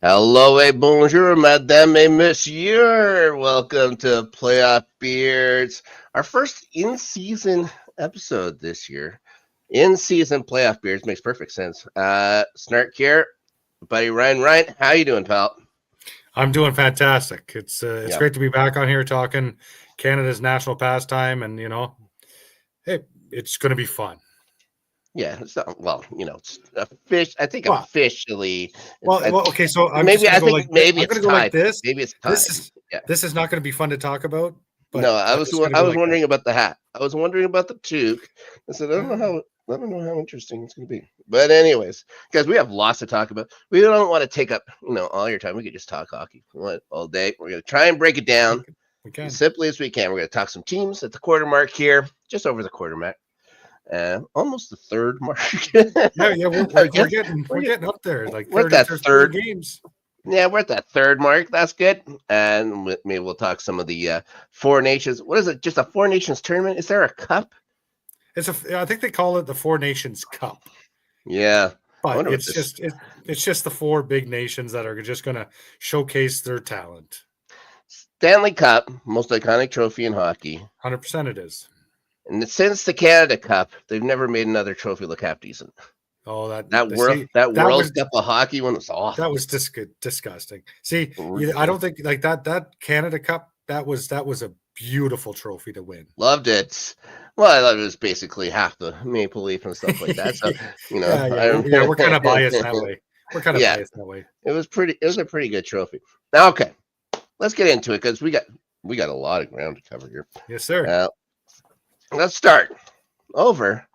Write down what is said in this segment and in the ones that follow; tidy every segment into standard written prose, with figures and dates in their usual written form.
Hello et bonjour, madame et monsieur. Welcome to Playoff Beards, our first in-season episode this year. In-season Playoff Beards makes perfect sense. Snark here, buddy Ryan. How you doing, pal? I'm doing fantastic. It's great to be back on here talking Canada's national pastime, and hey, it's going to be fun. Yeah, it's not, it's officially. Okay, so I'm maybe just I think like, maybe I'm it's go like this. Maybe it's tied. This is not going to be fun to talk about. But no, I was wondering about the hat. I was wondering about the toque. I said I don't know how interesting it's going to be. But anyways, guys, we have lots to talk about. We don't want to take up all your time. We could just talk hockey all day. We're going to try and break it down as simply as we can. We're going to talk some teams at the quarter mark here, just over the quarter mark. Almost the third mark. we're getting up there. Like we're at that third games. Yeah, we're at that third mark. That's good. And maybe we'll talk some of the Four Nations. What is it? Just a Four Nations tournament? Is there a cup? I think they call it the Four Nations Cup. Yeah, but it's just the four big nations that are just going to showcase their talent. Stanley Cup, most iconic trophy in hockey. 100% it is. And since the Canada Cup, they've never made another trophy look half decent. Oh, that World Cup of hockey one was awful. That was disgusting. See, I don't think like that Canada Cup. That was a beautiful trophy to win. Loved it. Well, I thought it was basically half the Maple Leaf and stuff like that. So we're kind of biased that way. Biased that way. It was a pretty good trophy. Now, okay, let's get into it because we got a lot of ground to cover here. Yes, sir. Let's start over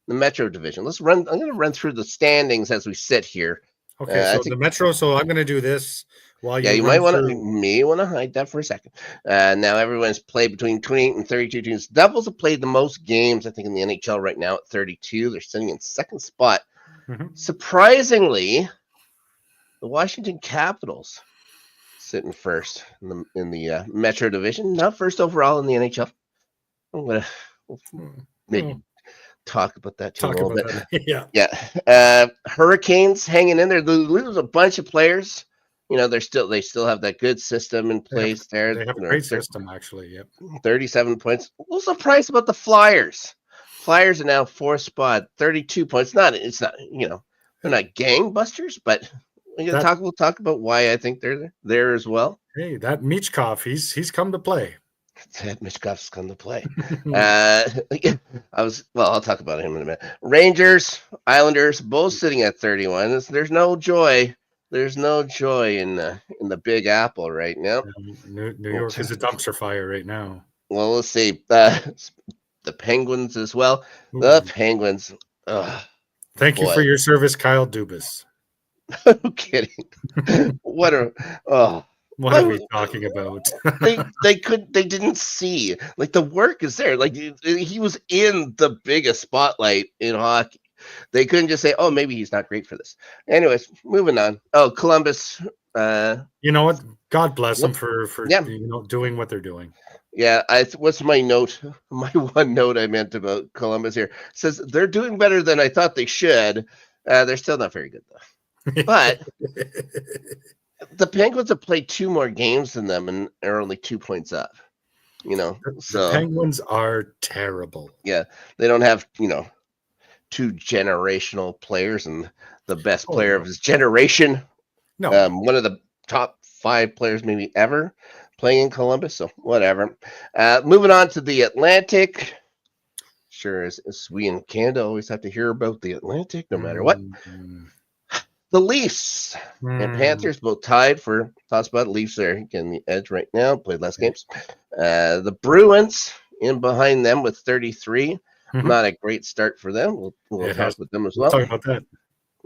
the Metro Division. I'm going to run through the standings as we sit here. Okay, so the Metro. So I'm going to do this while you. Yeah, you might want to hide that for a second. Now everyone's played between 28 and 32 teams. Devils have played the most games, I think, in the NHL right now at 32. They're sitting in second spot. Mm-hmm. Surprisingly, the Washington Capitals sitting first in the Metro Division, not first overall in the NHL. I'm going to maybe talk about that too a little bit. Yeah. Hurricanes hanging in there. They lose a bunch of players. They still have that good system in place there. They have a great system, actually. Yep. 37 points. A little surprised about the Flyers. Flyers are now fourth spot, 32 points. It's not. They're not gangbusters, but we'll talk about why I think they're there as well. Hey, that Michkov, he's come to play. Michkov's come to play. I'll talk about him in a minute. Rangers, Islanders, both sitting at 31. There's no joy. There's no joy in the Big Apple right now. New York is a dumpster fire right now. Well, let's see. The Penguins as well. Ooh. The Penguins. Thank you for your service, Kyle Dubas. No kidding. What are we talking about? they didn't see. Like, the work is there. Like, he was in the biggest spotlight in hockey. They couldn't just say, "Oh, maybe he's not great for this." Anyways, moving on. Oh, Columbus. You know what? God bless them for doing what they're doing. Yeah, what's my note? My one note I meant about Columbus here says they're doing better than I thought they should. They're still not very good though. But the Penguins have played 2 more games than them and are only 2 points up. So the Penguins are terrible. Yeah, they don't have 2 generational players and the best player of his generation. No, one of the top 5 players maybe ever playing in Columbus. So whatever. Moving on to the Atlantic. Sure, as we in Canada always have to hear about the Atlantic, no matter what. The Leafs and Panthers both tied for top spot. Leafs are getting the edge right now. Played less games. The Bruins in behind them with 33. Mm-hmm. Not a great start for them. We'll talk with them as well. Talk about that.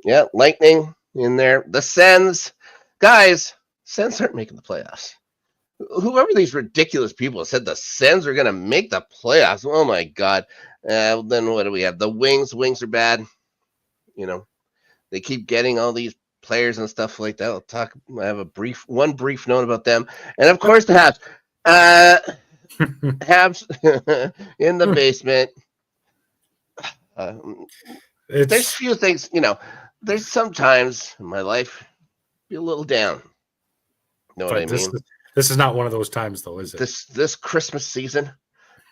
Yeah, Lightning in there. The Sens. Guys, Sens aren't making the playoffs. Whoever these ridiculous people said the Sens are going to make the playoffs. Oh, my God. Then what do we have? The Wings. Wings are bad. They keep getting all these players and stuff like that. I have one brief note about them. And, of course, the Habs. Habs in the basement. There's a few things, there's sometimes in my life be a little down. Know what I mean? This is not one of those times, though, is it? This Christmas season,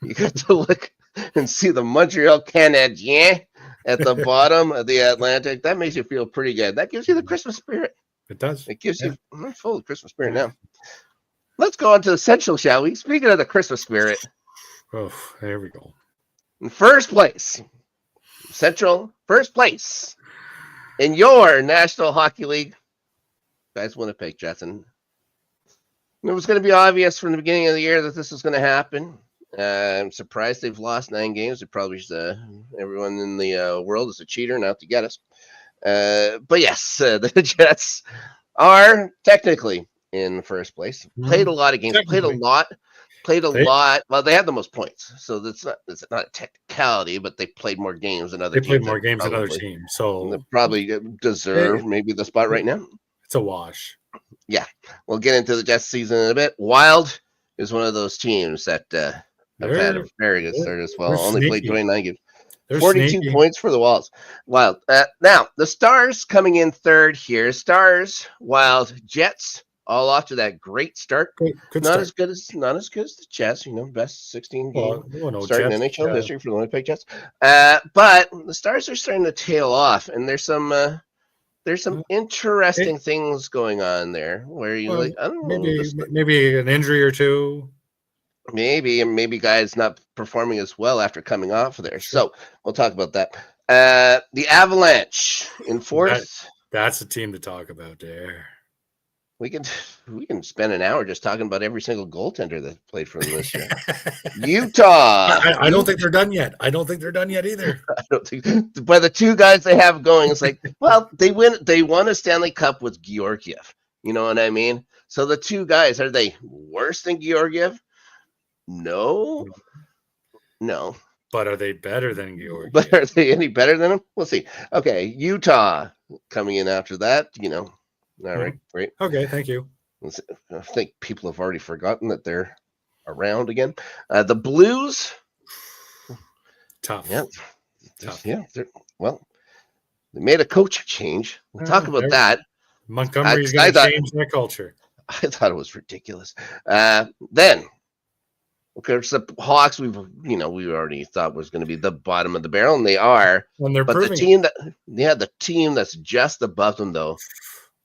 you got to look and see the Montreal Canadiens at the bottom of the Atlantic. That makes you feel pretty good. That gives you the Christmas spirit. It does. It gives you. I'm full of Christmas spirit now. Let's go on to the Central, shall we? Speaking of the Christmas spirit. Oh, there we go. In first place, Central, first place in your National Hockey League. Guys, Winnipeg Jets. And it was going to be obvious from the beginning of the year that this was going to happen. I'm surprised they've lost 9 games. It probably everyone in the world is a cheater and out to get us. But yes, the Jets are technically in first place. Played a lot of games. Played a lot. Well, they had the most points, so it's not a technicality, but they played more games than other teams. They played more games than other teams, so they probably deserve maybe the spot right now. It's a wash. Yeah, we'll get into the Jets season in a bit. Wild is one of those teams that have had a very good start as well. Only played 29 games. 42 points for the Wild. Now, the Stars coming in third here. Stars, Wild, Jets, all off to that great start. Good not start. as good as the Jets. Best 16 game start in NHL history for the Winnipeg Jets. But the Stars are starting to tail off, and there's some interesting things going on there where you I don't know, maybe an injury or two. Maybe guys not performing as well after coming off of there. So we'll talk about that. The Avalanche in fourth. That's a team to talk about there. We can spend an hour just talking about every single goaltender that played for them this year. Utah. I don't think they're done yet. I don't think they're done yet either. I don't think. By the 2 guys they have going, it's like, well, they won a Stanley Cup with Georgiev. You know what I mean? So the 2 guys, are they worse than Georgiev? No. But are they better than Georgiev? But are they any better than him? We'll see. Okay, Utah coming in after that. All right, great. Okay, thank you. I think people have already forgotten that they're around again. The Blues. Tough. Yeah. Tough. Yeah. They made a coach change. We'll talk about that. Montgomery's going to change their culture. I thought it was ridiculous. Then, of course, the Hawks, we already thought was going to be the bottom of the barrel, and they are. And they're proving the team that's just above them, though.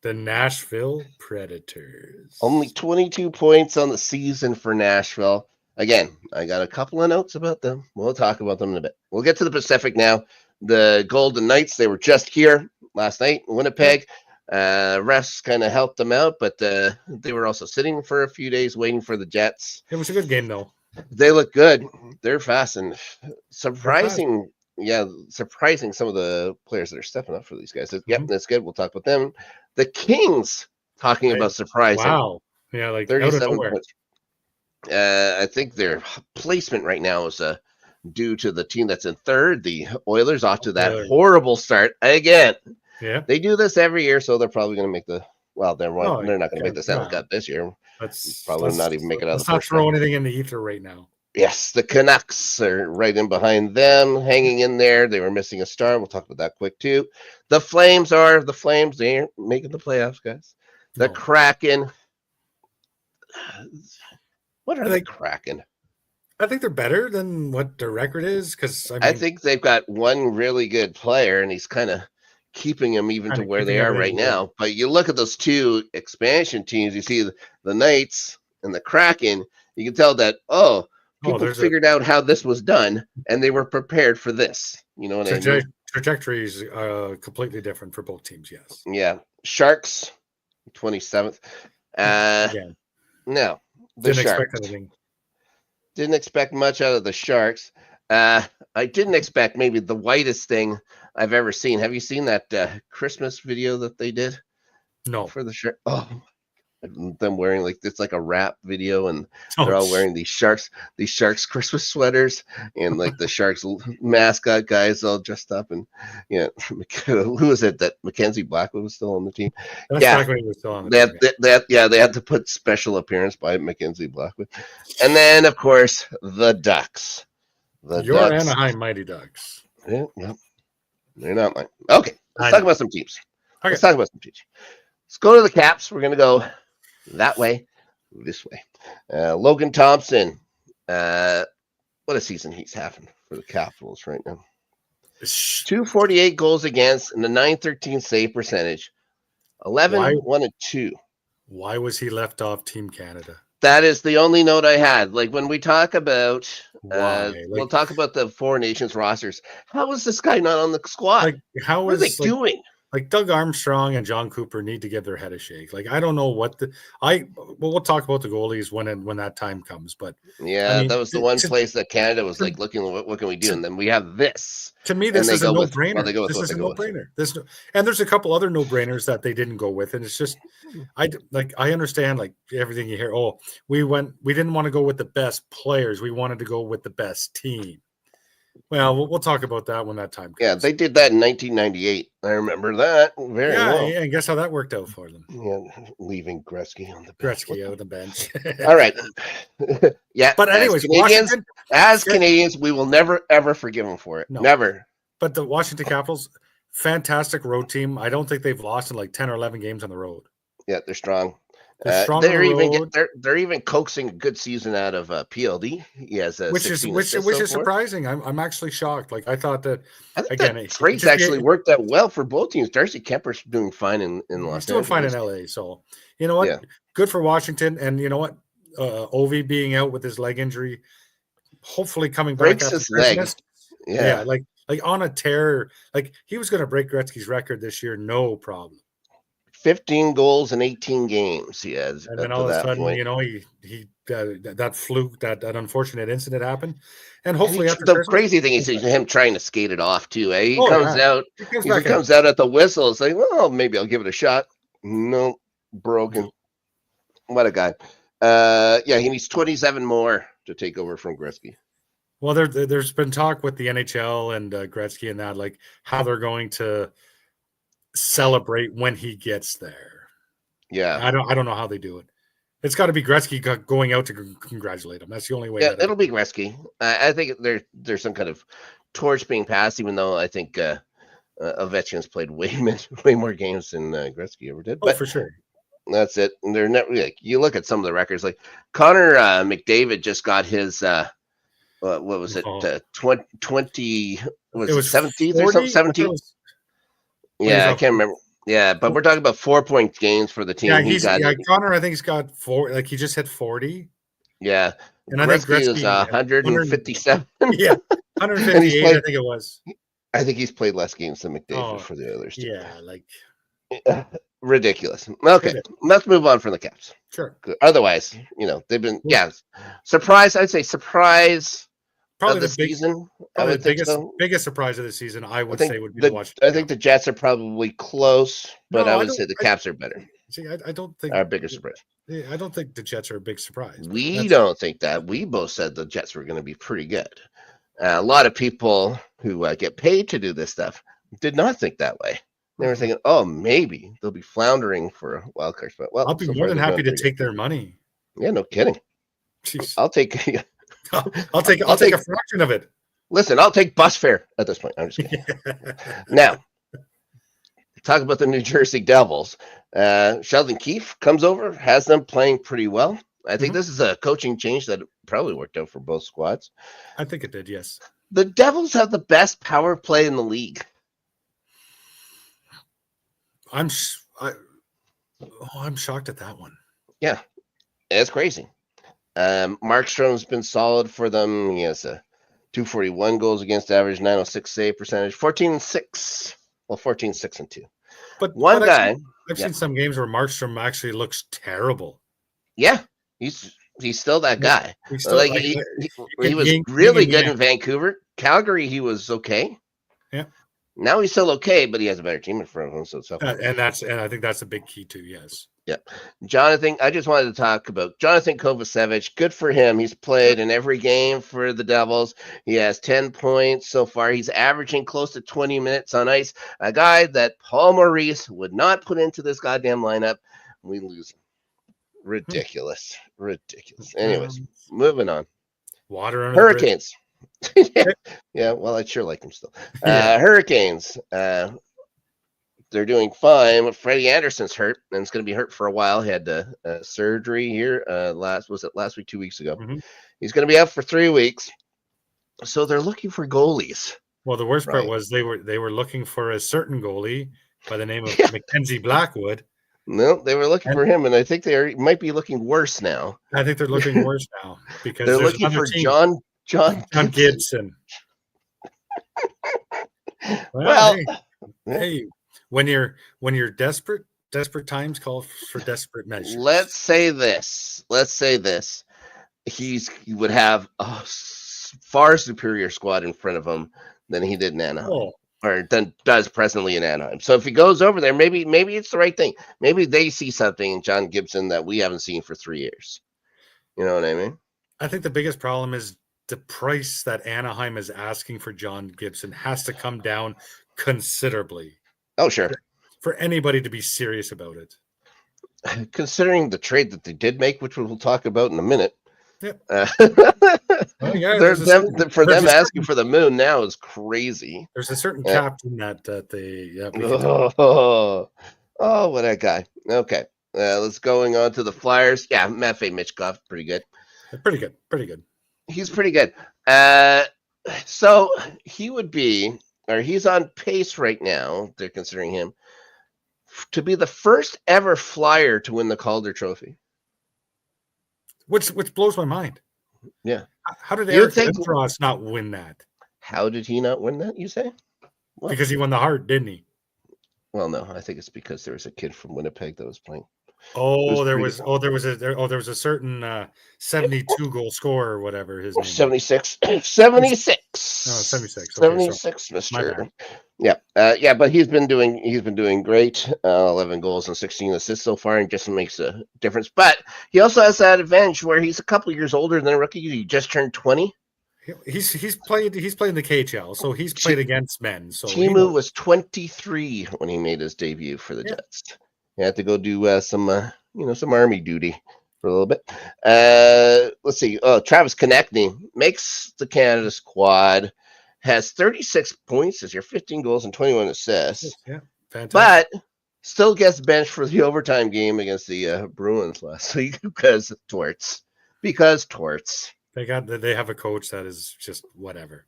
The Nashville Predators. Only 22 points on the season for Nashville. Again, I got a couple of notes about them. We'll talk about them in a bit. We'll get to the Pacific now. The Golden Knights, they were just here last night in Winnipeg. Refs kind of helped them out, but they were also sitting for a few days waiting for the Jets. It was a good game, though. They look good. They're fast and surprising. Yeah, surprising some of the players that are stepping up for these guys. Yep, that's good. We'll talk about them. The Kings, talking about surprising. Wow. Yeah, like 37 points. I think their placement right now is due to the team that's in third. The Oilers off to that horrible start again. Yeah. They do this every year, so they're probably going to make they're not going to make the Stanley Cup this year. Let's probably not even make it out of the first. Let's not throw anything in the ether right now. Yes, the Canucks are right in behind them, hanging in there. They were missing a star. We'll talk about that quick, too. The Flames. They aren't making the playoffs, guys. The Kraken. What are the Kraken? I think they're better than what their record is, because I think they've got one really good player, and he's kind of keeping them even to where they are right now. But you look at those 2 expansion teams, you see the Knights and the Kraken, you can tell that, people figured out how this was done, and they were prepared for this. You know what I mean? Trajectory is completely different for both teams, yes. Yeah. Sharks, 27th. No, the Sharks. Didn't expect much out of the Sharks. I didn't expect maybe the whitest thing I've ever seen. Have you seen that Christmas video that they did? No. For the Sharks? Oh, them wearing it's like a rap video, and they're all wearing these Sharks Christmas sweaters, and the Sharks mascot guys all dressed up, and who was it that Mackenzie Blackwood was still on the team? That's Blackwood was still on the team. They had to put special appearance by Mackenzie Blackwood, and then of course the Ducks. Your Anaheim Mighty Ducks. Yeah, they're not mine. Okay, let's talk about some teams. Let's go to the Caps. We're going to go that way, this way. Logan Thompson. What a season he's having for the Capitals right now. 248 goals against and a 913 save percentage. 11-1-2. Why was he left off Team Canada? That is the only note I had. Like when we talk about, we'll talk about the four nations rosters. How is this guy not on the squad? Like what are they doing? Like Doug Armstrong and John Cooper need to give their head a shake. Like I don't know what we'll talk about the goalies when that time comes. But yeah, I mean, that was the one place that Canada was like looking. What can we do? And then we have this. To me, this is a no-brainer. This is a no-brainer. And there's a couple other no-brainers that they didn't go with, and it's just I understand like everything you hear. Oh, we didn't want to go with the best players. We wanted to go with the best team. Well, we'll talk about that when that time comes. Yeah, they did that in 1998. I remember that very well. Yeah, and guess how that worked out for them? Yeah, leaving Gretzky on the bench. Gretzky out the bench. All right. Yeah, but anyways, Canadians, we will never ever forgive them for it. No. Never. But the Washington Capitals, fantastic road team. I don't think they've lost in like 10 or 11 games on the road. Yeah, they're strong. They're even coaxing a good season out of PLD. Yes, which is surprising. I'm actually shocked. Like I thought that trade's actually worked out well for both teams. Darcy Kemper's doing fine in Los Angeles. He's doing fine in LA. So you know what? Yeah. Good for Washington. And you know what? Ovi being out with his leg injury, hopefully coming back after his leg. Yeah, like on a tear. Like he was going to break Gretzky's record this year, no problem. 15 goals in 18 games he has. And then all of a sudden, point. You know, he that fluke, that unfortunate incident happened. And hopefully the crazy thing is him trying to skate it off too. Eh? He comes out at the whistle. It's like, well, maybe I'll give it a shot. No, broken. What a guy. Yeah, he needs 27 more to take over from Gretzky. Well, there's been talk with the NHL and Gretzky and that, like how they're going to celebrate when he gets there. Yeah, I don't know how they do it. It's got to be Gretzky going out to congratulate him. That's the only way. Yeah, it'll be Gretzky. I think there's some kind of torch being passed, even though I think Ovechkin's played way more games than Gretzky ever did. But for sure, that's it. And they're not like you look at some of the records. Like Connor McDavid just got his what was it? 20 was it 17th or something? 17th. Yeah, I can't remember. Yeah, but we're talking about 4-point gains for the team. Yeah, Connor, I think he's got 4. Like he just hit 40. Yeah, and I think Gretzky is 157. Yeah, 158. I think it was. I think he's played less games than McDavid for the others. Too. Yeah, like ridiculous. Okay, let's move on from the Caps. Sure. Otherwise, you know, they've been surprise. I'd say surprise. Probably the season. Probably the biggest surprise of the season, I would say, would be the Washington. I think the Jets are probably close, but I would say the Caps are better. See, I don't think our bigger surprise. I don't think the Jets are a big surprise. We don't think that. We both said the Jets were going to be pretty good. A lot of people who get paid to do this stuff did not think that way. They were thinking, oh, maybe they'll be floundering for a wild card spot. Well, I'll be more than happy to take their money. Yeah, no kidding. Jeez. I'll take. I'll take a fraction of it. Listen, I'll take bus fare at this point. I'm just kidding. Now, talk about the New Jersey Devils. Sheldon Keefe comes over, has them playing pretty well. I think this is a coaching change that probably worked out for both squads. I think it did, yes. The Devils have the best power play in the league. I'm shocked at that one. Yeah, it's crazy. Markstrom's been solid for them. He has a 241 goals against average, 906 save percentage, 14-6. Well, 14-6-2. But I've seen some games where Markstrom actually looks terrible. Yeah, he's still that guy. He's still, he was really good in Vancouver. Calgary, he was okay. Yeah. Now he's still okay, but he has a better team in front of him. So it's and I think that's a big key too. Yes. Yeah. Jonathan, I just wanted to talk about Jonathan Kovacevic. Good for him. He's played in every game for the Devils. He has 10 points so far. He's averaging close to 20 minutes on ice. A guy that Paul Maurice would not put into this goddamn lineup. We lose him. Ridiculous. Anyways, moving on. Water on Hurricanes. Yeah, well, I'd sure like them still. Hurricanes. they're doing fine. But Freddie Anderson's hurt, and it's going to be hurt for a while. He had surgery here last week, 2 weeks ago. Mm-hmm. He's going to be out for 3 weeks. So they're looking for goalies. Well, the worst part was they were looking for a certain goalie by the name of Mackenzie Blackwood. No, they were looking for him, and I think they might be looking worse now. I think they're looking worse now because they're looking for John Gibson. Well, hey, when you're desperate times call for desperate measures. Let's say this. He would have a far superior squad in front of him than he did in Anaheim, or than does presently in Anaheim. So if he goes over there, maybe it's the right thing. Maybe they see something in John Gibson that we haven't seen for 3 years. You know what I mean? I think the biggest problem is the price that Anaheim is asking for John Gibson has to come down considerably. Oh, sure. For anybody to be serious about it. Considering the trade that they did make, which we'll talk about in a minute. Yep. For them asking for the moon now is crazy. There's a certain captain that they. What a guy. Okay, let's going on to the Flyers. Yeah, Matvei Michkov, pretty good. Pretty good. He's pretty good. So he would be, or he's on pace right now. They're considering him to be the first ever Flyer to win the Calder Trophy. Which blows my mind. Yeah. How did Eric Lindros not win that? How did he not win that, you say? What? Because he won the Hart, didn't he? Well, no, I think it's because there was a kid from Winnipeg that was playing. There was a certain 72 goal scorer or whatever his name 76. 76. Oh, 76. 76, Mr. Yeah, but he's been doing great. 11 goals and 16 assists so far, and just makes a difference. But he also has that advantage where he's a couple years older than a rookie. He just turned 20. He's played the KHL, so he's played against men. So Timu was 23 when he made his debut for the Jets. He had to go do some army duty for a little bit. Let's see. Oh, Travis Konechny makes the Canada squad. Has 36 points this year, 15 goals and 21 assists. Yeah, fantastic. But still gets benched for the overtime game against the Bruins last week because torts. They have a coach that is just whatever.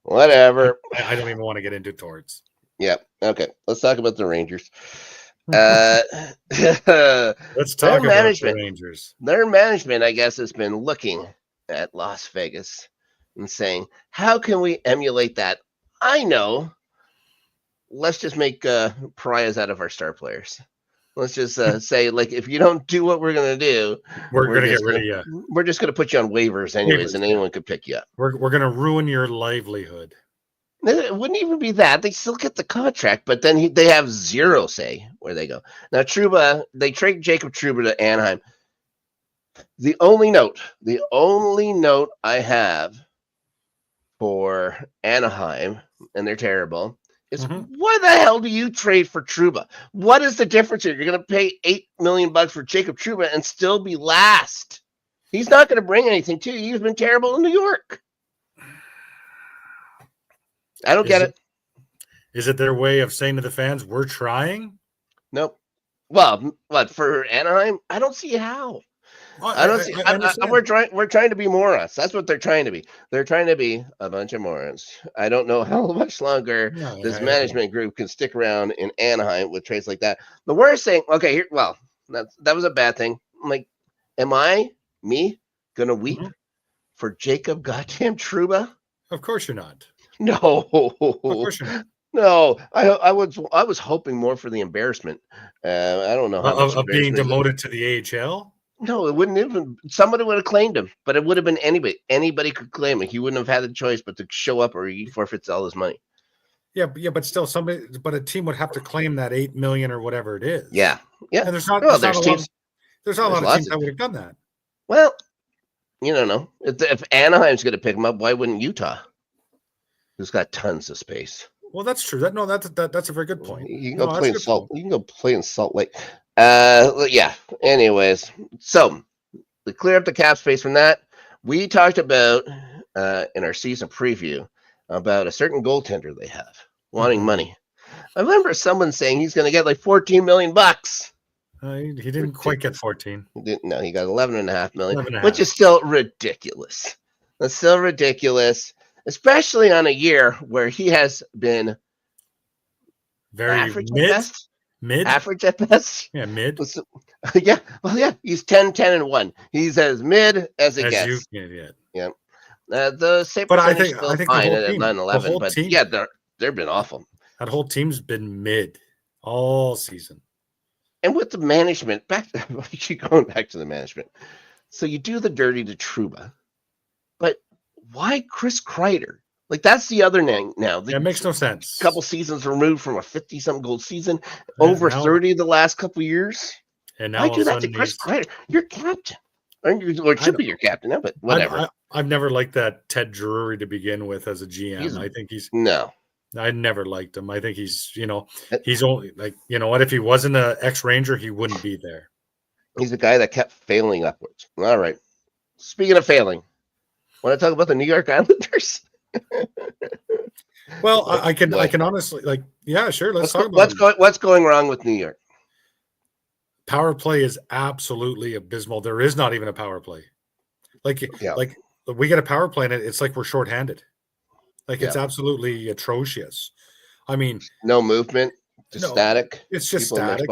I don't even want to get into torts. Yeah. Okay. Let's talk about the Rangers. Let's talk about the Rangers. Their management, I guess, has been looking at Las Vegas and saying, how can we emulate that? I know. Let's just make pariahs out of our star players. Let's just say, like, if you don't do what we're going to do, we're going to get rid of you. We're just going to put you on waivers anyways, and anyone could pick you up. We're going to ruin your livelihood. It wouldn't even be that. They still get the contract, but then they have zero say where they go. Now, Trouba, they trade Jacob Trouba to Anaheim. The only note I have for Anaheim, and they're terrible, is why the hell do you trade for Trouba? What is the difference here? You're going to pay $8 million for Jacob Trouba and still be last. He's not going to bring anything to you. He's been terrible in New York. I don't get it. Is it their way of saying to the fans, we're trying? Nope. Well, what, for Anaheim? I don't see how. Well, I don't see. We're trying to be morons. That's what they're trying to be. They're trying to be a bunch of morons. I don't know how much longer this management group can stick around in Anaheim with trades like that. The worst thing, that was a bad thing. I'm like, me gonna weep for Jacob goddamn Trouba? Of course you're not. No. Of course you're not. No, I was hoping more for the embarrassment. I don't know how much of being demoted to the AHL. No, it wouldn't even. Somebody would have claimed him, but it would have been anybody. Anybody could claim him. He wouldn't have had the choice but to show up, or he forfeits all his money. Yeah, but still, a team would have to claim that $8 million or whatever it is. Yeah. And there's not a lot of teams that would have done that. Well, you don't know. If Anaheim's going to pick him up, why wouldn't Utah? Who's got tons of space. Well, that's true. That's a very good point. You can go play in Salt. You can go play in Salt Lake. Yeah. Anyways, so to clear up the cap space from that, we talked about in our season preview about a certain goaltender they have wanting money. I remember someone saying he's going to get like $14 million. He didn't quite get 14. He didn't. No, he got 11.5 million, 11.5. which is still ridiculous. That's still ridiculous, especially on a year where he has been very average mid. At best. Mid? Average at best. Yeah, mid. Yeah. Well, yeah. He's 10-10-1. He's as mid as it gets. You can get. Yeah. The same but percentage I think still the fine whole at team, 9-11. But team, yeah, they've been awful. That whole team's been mid all season. And with the management, we keep going back to the management. So you do the dirty to Trouba, but why Chris Kreider? Like, that's the other name now. That makes no sense. A couple seasons removed from a 50-something goal season, over 30 the last couple years. And now why do that to Chris Kreider? You're captain. Or should be your captain now, but whatever. I've never liked that Ted Drury to begin with as a GM. I think he's I never liked him. I think he's only like, what, if he wasn't an ex-Ranger, he wouldn't be there. He's a guy that kept failing upwards. All right. Speaking of failing, want to talk about the New York Islanders? Well, I can honestly, sure. Let's talk about what's going wrong with New York. Power play is absolutely abysmal. There is not even a power play. Like we get a power play and it's like we're shorthanded. It's absolutely atrocious. I mean, no movement, just static. It's just static.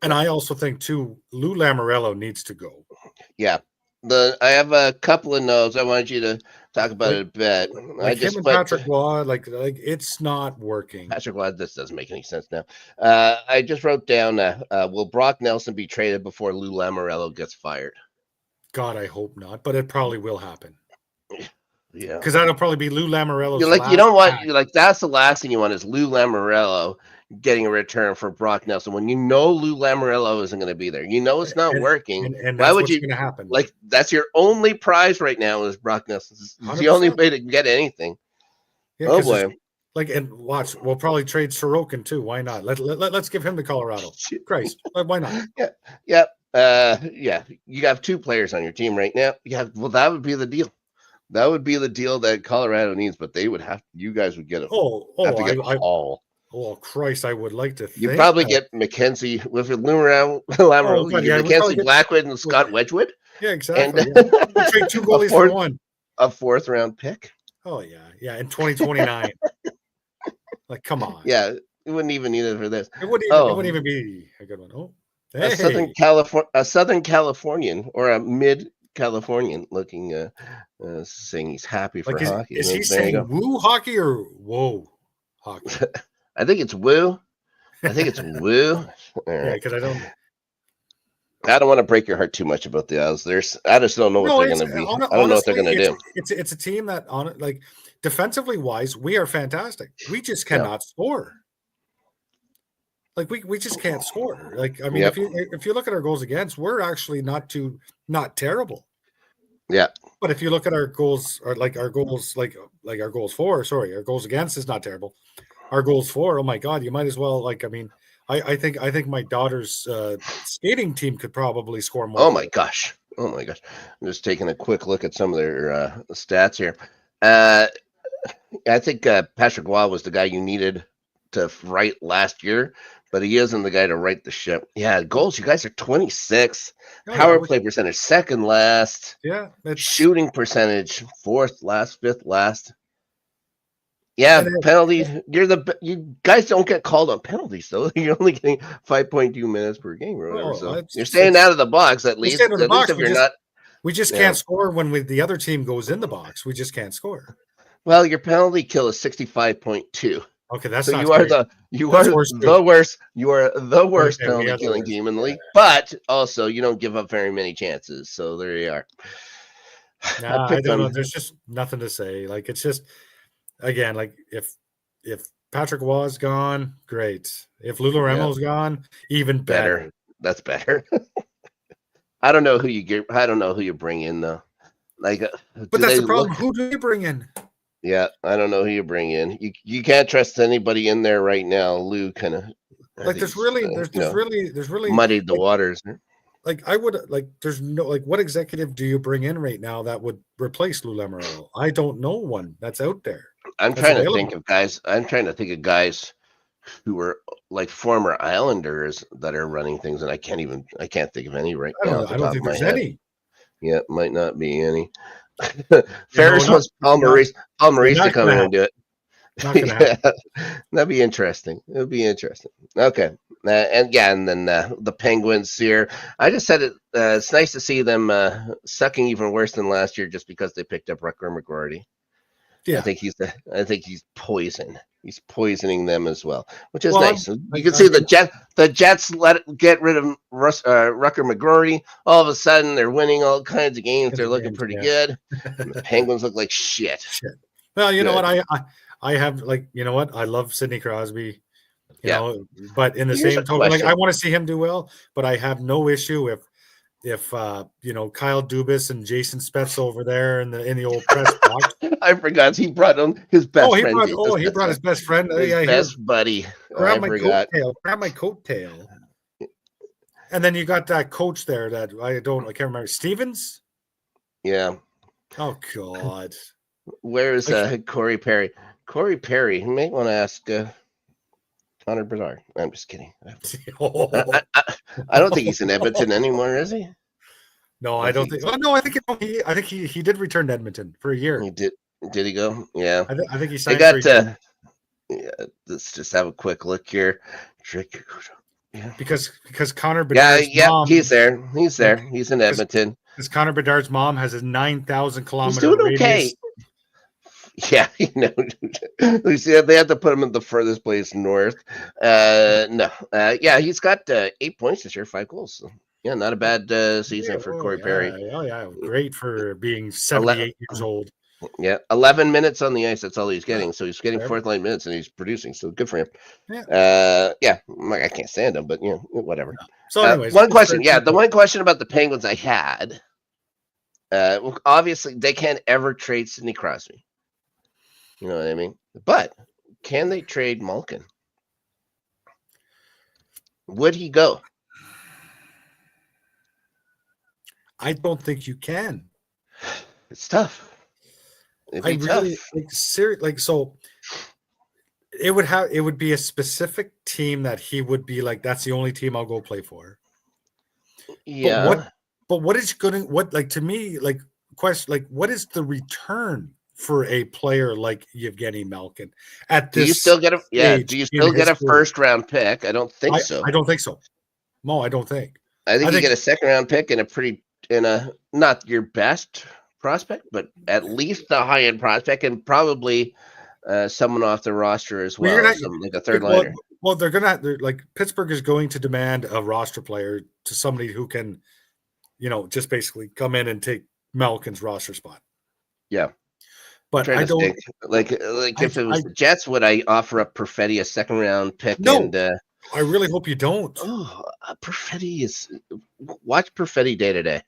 And I also think too, Lou Lamoriello needs to go. Yeah. I have a couple of notes. I wanted you to talk about it a bit. Patrick Waugh, it's not working. Patrick Waugh, this doesn't make any sense now. I just wrote down, will Brock Nelson be traded before Lou Lamoriello gets fired? God, I hope not, but it probably will happen. Yeah, because that'll probably be Lou Lamoriello's. You don't want that's the last thing you want is Lou Lamoriello getting a return for Brock Nelson when Lou Lamoriello isn't going to be there. It's not working. And why would you going to happen? Like, that's your only prize right now is Brock Nelson. It's the only way to get anything. Yeah, oh boy! And watch, we'll probably trade Sorokin too. Why not? Let's give him to Colorado. Christ, why not? Yeah. You have two players on your team right now. Yeah, well, that would be the deal. That would be the deal that Colorado needs, but they would have. You guys would get it. All. Oh Christ! I would like to. You probably get McKenzie with Lamoriello. McKenzie Blackwood and Scott Wedgwood. Yeah, exactly. We'll trade two goalies for one. A fourth-round pick. Oh yeah, in 2029. Like, come on. Yeah, it wouldn't even need it for this. It wouldn't even be a good one. Oh, hey. A Southern Californian or a mid-Californian looking, saying he's happy for hockey. Is he saying woo hockey or whoa hockey? I think it's woo. Yeah, because I don't want to break your heart too much about the Islanders. I just don't know what they're going to be. I don't know what they're going to do. It's a team that, defensively wise, we are fantastic. We just cannot score. We just can't score. If you look at our goals against, we're actually not terrible. Yeah. But if you look at our goals, or our goals for, our goals against is not terrible. Our goals for, oh my God, you might as well I think my daughter's skating team could probably score more. Oh my gosh. I'm just taking a quick look at some of their stats here. I think Patrick Waugh was the guy you needed to right last year, but he isn't the guy to right the ship. Yeah, goals, you guys are 26. Power play percentage, second last. Yeah. Shooting percentage, fourth last, fifth last. Yeah, penalty. You guys don't get called on penalties, though. You're only getting 5.2 minutes per game or whatever. So you're staying out of the box at least. We just can't score when the other team goes in the box. We just can't score. Well, your penalty kill is 65.2. Okay, that's so you are the worst. You are the worst penalty killing team in the league. But also, you don't give up very many chances. So there you are. I don't know. There's just nothing to say. It's just. Again, if Patrick Waugh's gone, great. If Lou Lamoriello's gone, even better. That's better. I don't know who you get. I don't know who you bring in though. But that's the problem. Who do you bring in? Yeah, I don't know who you bring in. You can't trust anybody in there right now. Lou kind of there's really muddied the waters. There's no what executive do you bring in right now that would replace Lou Lamoriello? I don't know one that's out there. I'm trying to think of guys who are like former Islanders that are running things, and I can't think of any right now. I don't think there's any. Yeah, might not be any. Fares wants Paul Maurice to come in and do it. Not gonna happen. That'd be interesting. It would be interesting. Okay. And then the Penguins here. I just said it. It's nice to see them sucking even worse than last year, just because they picked up Rutger McGroarty. Yeah, I think he's poison. He's poisoning them as well, which is nice. You can see the Jets get rid of Rutger McGroarty. All of a sudden, they're winning all kinds of games. They're looking pretty good. And the Penguins look like shit. Well, you know what? I have I love Sidney Crosby. You know, but in the same token, I want to see him do well. But I have no issue if Kyle Dubas and Jason Spezza over there in the old press box. I forgot he brought his best friend. He brought his best friend. His best buddy. Grab my coattail. And then you got that coach there that I can't remember. Stevens? Yeah. Oh God. Where is Corey Perry? Corey Perry. You may want to ask Connor Bedard. I'm just kidding. I don't think he's in Edmonton anymore, is he? No, I don't think. Oh no, I think he did return to Edmonton for a year. He did. Did he go? Yeah. I think he signed. Let's just have a quick look here. Yeah. Because Connor Bedard's mom, he's there. He's in Edmonton. Because Connor Bedard's mom has a 9,000 kilometer He's doing radius. Okay. Yeah, they had to put him in the furthest place north. He's got 8 points this year, 5 goals. So, yeah, not a bad season for Corey Perry. Great for being 78 years old. Yeah, 11 minutes on the ice. That's all he's getting. So he's getting fourth line minutes, and he's producing. So good for him. Yeah. I can't stand him, but whatever. So, anyways, one question. Yeah, the one question about the Penguins I had. Obviously, they can't ever trade Sidney Crosby. You know what I mean? But can they trade Malkin? Would he go? I don't think you can. It's tough. It'd be tough. So it would be a specific team that he would be like, that's the only team I'll go play for. Yeah. But what is going to me, question, what is the return for a player like Evgeny Malkin at this? Do you still get a first round pick? I don't think so. I don't think so. No, I don't think. I think you get a second round pick and not your best prospect, but at least a high end prospect, and probably someone off the roster as well, like a third liner. Well, Pittsburgh is going to demand a roster player to somebody who can, just basically come in and take Malkin's roster spot. Yeah. But I don't think, if it was the Jets, would I offer up Perfetti a second round pick? No, and I really hope you don't. Perfetti watch Perfetti day to day.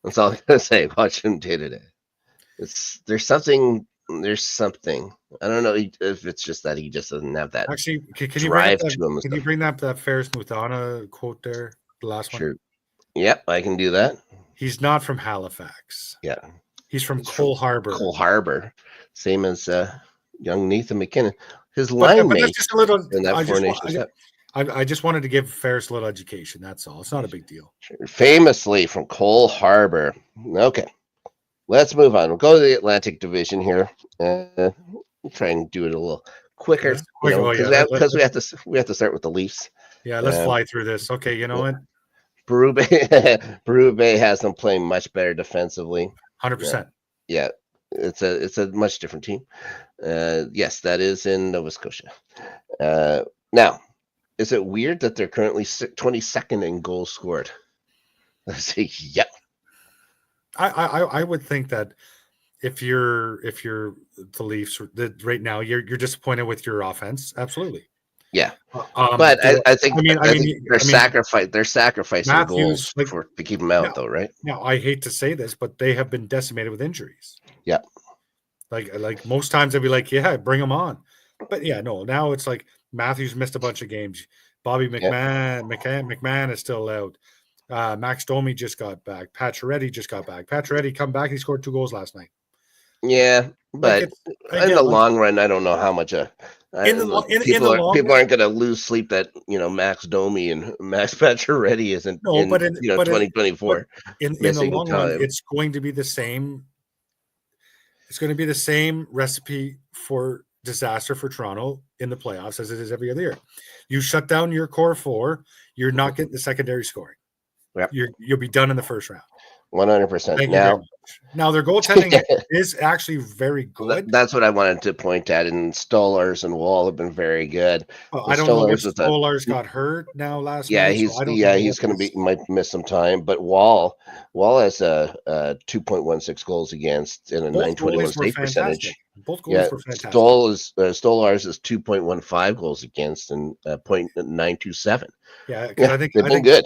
That's all I'm gonna say. Watch him day to day. There's something. I don't know if it's just that he just doesn't have that. Actually, can you bring up that Fares and Adelia quote there? The last one. Sure. Yep, I can do that. He's not from Halifax. Yeah. He's from Cole Harbour. Cole Harbour, same as young Nathan McKinnon. His line mate just a little. In that formation step. I just wanted to give Fares a little education. That's all. It's not a big deal. Famously from Cole Harbour. Okay, let's move on. We'll go to the Atlantic Division here. We'll try and do it a little quicker because we have to start with the Leafs. Yeah, let's fly through this. Okay, you know what? Berube has them playing much better defensively. 100%. Yeah, it's a much different team. Yes, that is in Nova Scotia. Now, is it weird that they're currently 22nd in goals scored? I say, yeah. I would think that if you're the Leafs right now, you're disappointed with your offense. Absolutely. Yeah, but I think they're sacrificing Matthews, goals to keep them out, though, right? Now, I hate to say this, but they have been decimated with injuries. Yeah, like most times I'd be like, yeah, bring them on, but yeah, no. Now it's like Matthews missed a bunch of games. Bobby McMahon is still out. Max Domi just got back. Pacioretty just got back. Pacioretty come back. He scored 2 goals last night. Yeah, but in the long run, I don't know how much people aren't going to lose sleep that Max Domi and Max Pacioretty isn't in 2024. In the long run, it's going to be the same. It's going to be the same recipe for disaster for Toronto in the playoffs as it is every other year. You shut down your core four, you're not getting the secondary scoring. Yep. You'll be done in the first round. 100%. Now their goaltending is actually very good. That's what I wanted to point at. And Stolarz and Wall have been very good. Well, I don't know if Stolarz got hurt now last night. He's going to might miss some time. But Wall has a 2.16 goals against and a 921 save percentage. Both goals were fantastic. Stolarz is 2.15 goals against and 0.927. Yeah, because I think they've been good.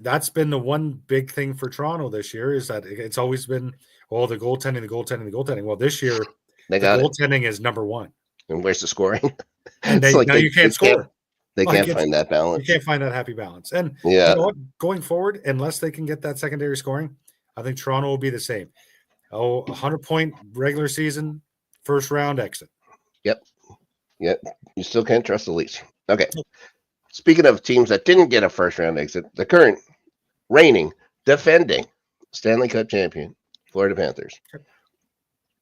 That's been the one big thing for Toronto this year is that it's always been, the goaltending. Well, this year, the goaltending is number one. And where's the scoring? And you can't score. They can't find that balance. You can't find that happy balance. And going forward, unless they can get that secondary scoring, I think Toronto will be the same. 100-point regular season, first round exit. Yep. You still can't trust the Leafs. Okay. Speaking of teams that didn't get a first-round exit, the current reigning, defending Stanley Cup champion, Florida Panthers,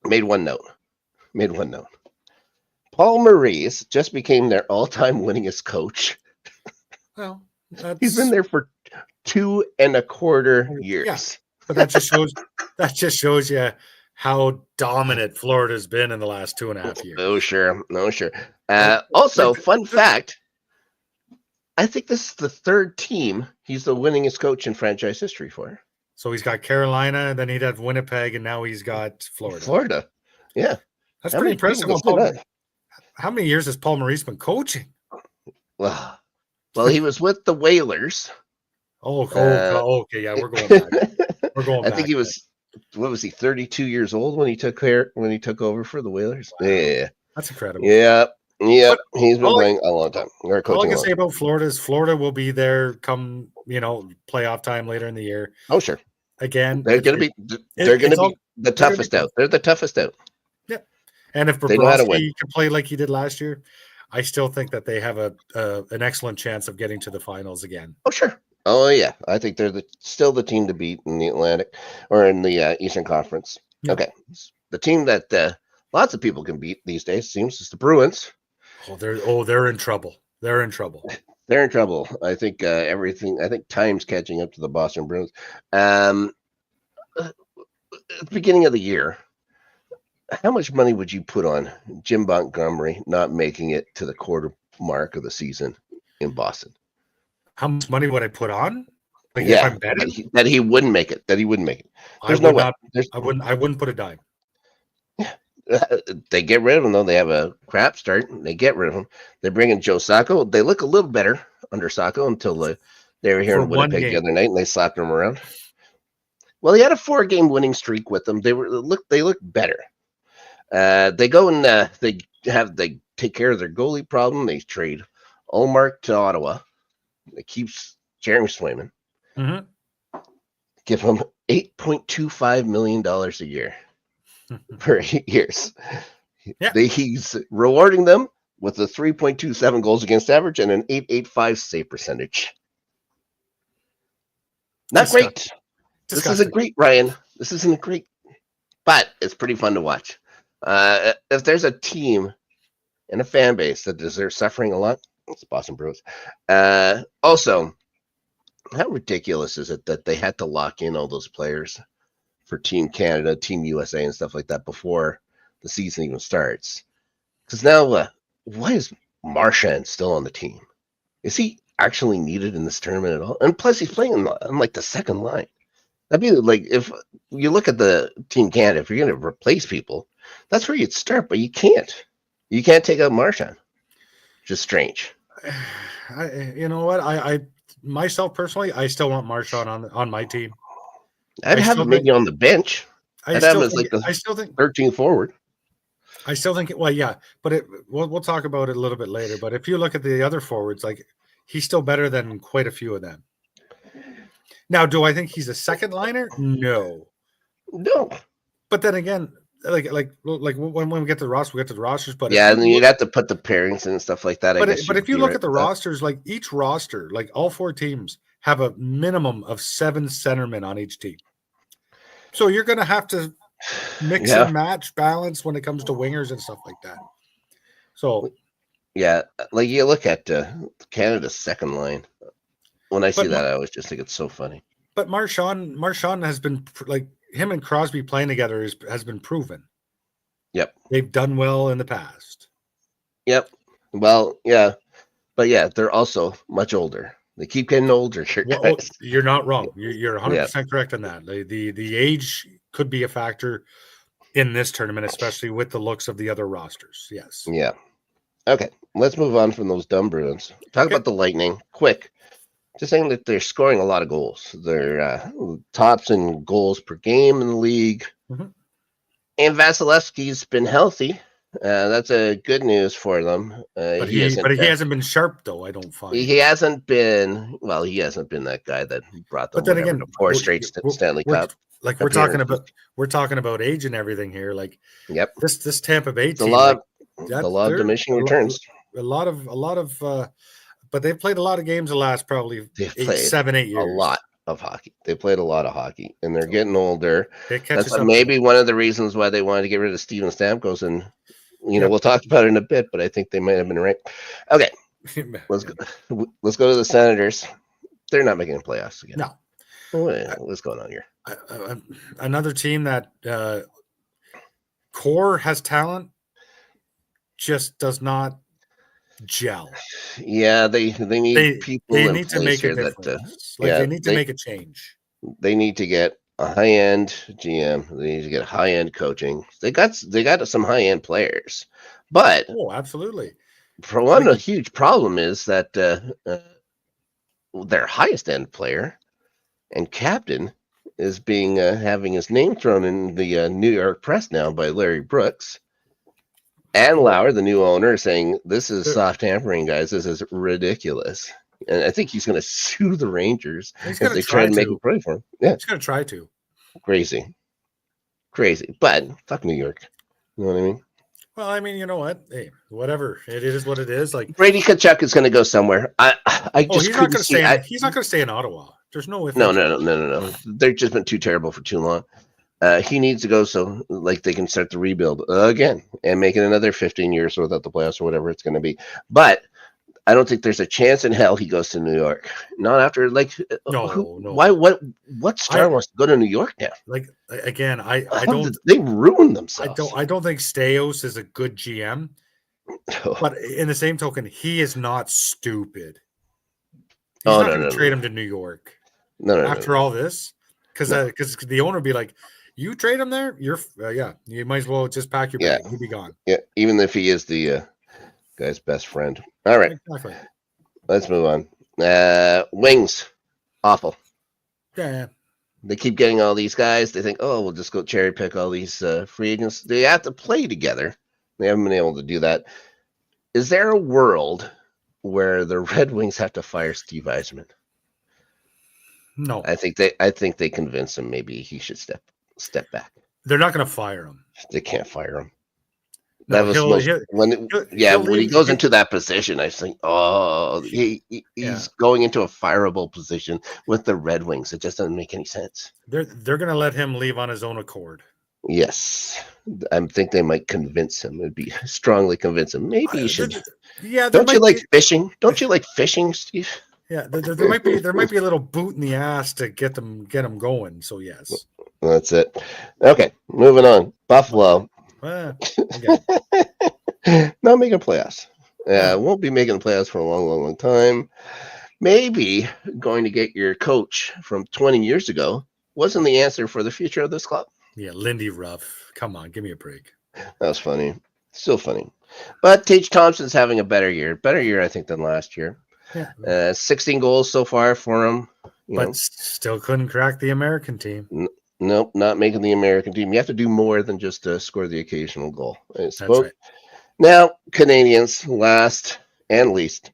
made one note. Paul Maurice just became their all-time winningest coach. Well, he's been there for 2.25 years. Yeah, but that just shows you how dominant Florida's been in the last 2.5 years. No, sure. Also, fun fact. I think this is the third team he's the winningest coach in franchise history for. So he's got Carolina, then he'd have Winnipeg, and now he's got Florida. Yeah. That's pretty impressive. How many years has Paul Maurice been coaching? Well, he was with the Whalers. Okay, yeah, we're going back. I think he was, 32 years old when he took over for the Whalers? Wow. Yeah. That's incredible. Yeah. Yeah, he's been playing a long time. All I can say about Florida is Florida will be there come, playoff time later in the year. Oh, sure. Again, they're going to be the toughest out. They're the toughest out. Yeah. And if Bobrovsky can play like he did last year, I still think that they have an excellent chance of getting to the finals again. Oh, sure. Oh, yeah. I think they're still the team to beat in the Atlantic or in the Eastern Conference. Yeah. Okay. The team that lots of people can beat these days seems is the Bruins. They're in trouble. They're in trouble. I think I think time's catching up to the Boston Bruins. At the beginning of the year, how much money would you put on Jim Montgomery not making it to the quarter mark of the season in Boston? How much money would I put on? If I'm betting? That he wouldn't make it. There's no way. I wouldn't put a dime. They get rid of him, though. They have a crap start. They get rid of him. They bring in Joe Sacco. They look a little better under Sacco until they were here in Winnipeg the other night, and they slapped him around. Well, he had a 4-game winning streak with them. They look better. They go and they take care of their goalie problem. They trade Ullmark to Ottawa. They keep Jeremy Swayman. Mm-hmm. Give him $8.25 million a year. For 8 years. Yeah. He's rewarding them with a 3.27 goals against average and an 8.85 save percentage. Not great. This isn't great, Ryan. This isn't great, but it's pretty fun to watch. If there's a team and a fan base that deserves suffering a lot, it's Boston Bruins. Also, how ridiculous is it that they had to lock in all those players for Team Canada, Team USA, and stuff like that before the season even starts? Because now, why is Marchand still on the team? Is he actually needed in this tournament at all? And plus, he's playing on like the second line. That'd be like, if you look at the Team Canada, if you're going to replace people, that's where you'd start, but you can't. You can't take out Marchand. Just strange. You know what? I myself personally, I still want Marchand on my team. I'd have him maybe on the bench. I'd have him as like the 13th forward. I still think well, yeah, but we'll talk about it a little bit later. But if you look at the other forwards, like he's still better than quite a few of them. Now, do I think he's a second liner? No. But then again, like when we get to the roster, we get to the rosters. But and then you got to put the pairings and stuff like that. But if you look at the rosters, like each roster, like all 4 teams have a minimum of 7 centermen on each team. So you're going to have to mix and match, balance when it comes to wingers and stuff like that. So, yeah, like you look at Canada's second line. When I see that, I always just think it's so funny. But Marchand has been like him and Crosby playing together has been proven. Yep, they've done well in the past. Yep. Well, yeah, but yeah, they're also much older. They keep getting older. Well, you're not wrong. You're 100% correct on that. The age could be a factor in this tournament, especially with the looks of the other rosters. Yes. Yeah. Okay, let's move on from those dumb Bruins. Talk about the Lightning. Quick. Just saying that they're scoring a lot of goals. They're tops in goals per game in the league. Mm-hmm. And Vasilevsky's been healthy. That's a good news for them. But he hasn't been sharp, though, I don't find. He hasn't been that guy that brought them to 4 straight Stanley Cup. Like we're talking about age and everything here. Like, yep, this Tampa Bay team, a lot of diminishing returns. A lot of but they've played a lot of games the last probably 7, 8 years. A lot of hockey. They played a lot of hockey, and they're getting older. That's maybe one of the reasons why they wanted to get rid of Steven Stamkos, and we'll talk about it in a bit. But I think they might have been right. Okay, let's go to the Senators. They're not making the playoffs again. No. What's going on here? Another team that core has talent, just does not gel. Yeah, they need people. They need to make a difference. They need to make a change. They need to get a high-end GM. They need to get high-end coaching. They got some high-end players, but absolutely. For one, a huge problem is that their highest-end player and captain is being having his name thrown in the New York press now by Larry Brooks. And Lauer, the new owner, is saying this is soft tampering, guys. This is ridiculous. And I think he's going to sue the Rangers if they try to make a play for him. Yeah, he's going to try to. Crazy. But fuck New York. You know what I mean? Well, I mean, you know what? Hey, whatever. It is what it is. Like Brady Tkachuk is going to go somewhere. He's not going to stay in Ottawa. There's no way. No. They've just been too terrible for too long. He needs to go so they can start the rebuild again and make it another 15 years without the playoffs or whatever it's going to be. But I don't think there's a chance in hell he goes to New York. Not after no. Why? What star wants to go to New York now? Again, I don't. They ruined themselves. I don't think Staios is a good GM. But in the same token, he is not stupid. He's not going to trade him to New York. After all this, because the owner would be like, you trade him there, you're you might as well just pack your bag. He'd be gone. Yeah, even if he is the guy's best friend. All right, exactly. Let's move on. Wings, awful. Yeah, they keep getting all these guys. They think, we'll just go cherry pick all these free agents. They have to play together. They haven't been able to do that. Is there a world where the Red Wings have to fire Steve Yzerman? No, I think they convince him maybe he should step back. They're not going to fire him. They can't fire him. That was when he goes into that position, I think, he's going into a fireable position with the Red Wings. It just doesn't make any sense. They're going to let him leave on his own accord. Yes, I think they might convince him. It'd be strongly convince him. Maybe you should. Yeah, don't you like fishing? Don't you like fishing, Steve? Yeah, there might be a little boot in the ass to get them going. So yes, that's it. Okay, moving on. Buffalo. Okay. Not making playoffs. Won't be making the playoffs for a long time. Maybe going to get your coach from 20 years ago wasn't the answer for the future of this club. Yeah, Lindy Ruff. Come on, give me a break. That was funny. Still funny. But Tage Thompson's having a better year. Better year, I think, than last year. Yeah. 16 goals so far for him. But still couldn't crack the American team. Nope, not making the American team. You have to do more than just score the occasional goal. That's right. Now, Canadians, last and least.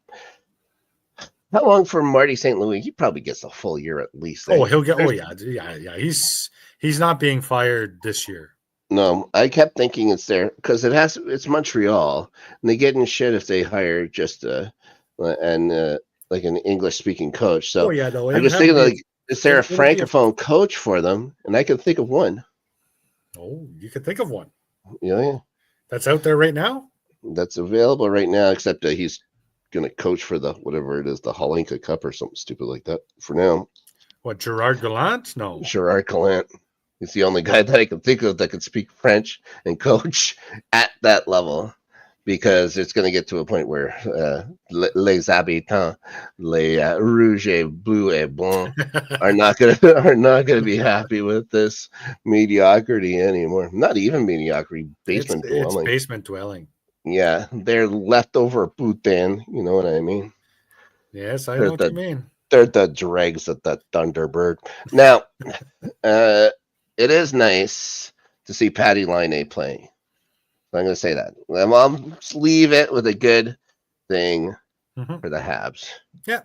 How long for Marty St. Louis? He probably gets a full year at least. He'll get. Yeah. He's not being fired this year. No, I kept thinking it's there because it's Montreal, and they get in shit if they hire just like an English speaking coach. So yeah, though I'm just thinking like, is there a francophone coach for them? And I can think of one. Oh, you can think of one. Yeah. That's out there right now. That's available right now, except that he's going to coach for the whatever it is, the Holinka Cup or something stupid like that. For now. What, Gerard Gallant? No, Gerard Gallant. He's the only guy that I can think of that can speak French and coach at that level, because it's going to get to a point where les habitants, les rouges et bleu et blanc, are not going to be happy with this mediocrity anymore. Not even mediocrity, basement dwelling. It's basement dwelling. Yeah, they're leftover Bhutan. You know what I mean? Yes, I know what you mean. They're the dregs of the Thunderbird. Now, it is nice to see Patty Laine playing. I'm going to say that. I'll just leave it with a good thing for the Habs. Yeah.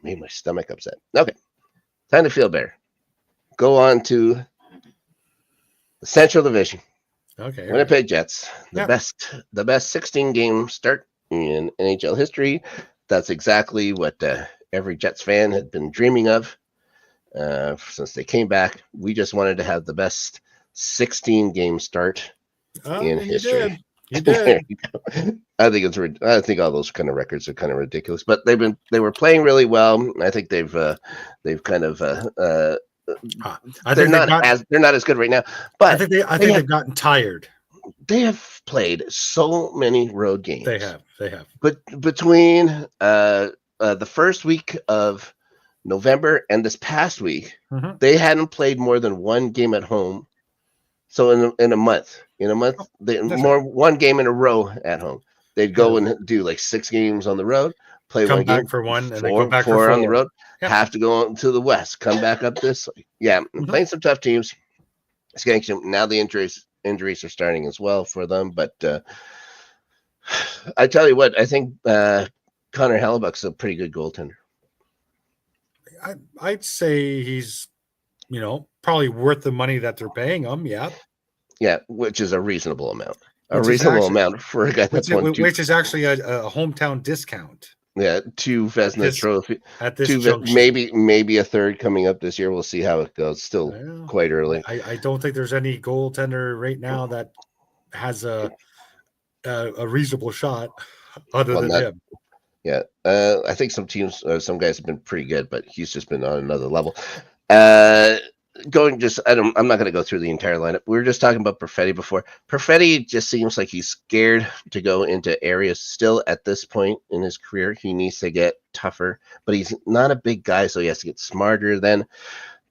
Made my stomach upset. Okay. Time to feel better. Go on to the Central Division. Okay. Winnipeg Jets. The best 16-game start in NHL history. That's exactly what every Jets fan had been dreaming of since they came back. We just wanted to have the best 16-game start in history. You did. I think all those kind of records are kind of ridiculous, but they were playing really well. I think they've kind of they're not as good right now, but I think they've gotten tired. They have played so many road games. They have. But between the first week of November and this past week, they hadn't played more than one game at home. So in a month, one game in a row at home. They'd go and do like 6 games on the road, play come one back game for one, and four, then go back four for 4 on the road. Yep. Have to go on to the West, come back up this way. Yeah, playing some tough teams. It's getting some, now the injuries are starting as well for them. But I tell you what, I think Connor Hellebuck's a pretty good goaltender. I'd say he's, probably worth the money that they're paying him. Yeah. Yeah, which is a reasonable amount. Amount for a guy that's which is actually a hometown discount. Yeah, 2 Vezina trophy at this junction. Maybe a third coming up this year. We'll see how it goes. Still quite early. I don't think there's any goaltender right now that has a reasonable shot other than him. Yeah, I think some teams, some guys have been pretty good, but he's just been on another level. I'm not going to go through the entire lineup. We were just talking about Perfetti before. Perfetti just seems like he's scared to go into areas still at this point in his career. He needs to get tougher, but he's not a big guy, so he has to get smarter then.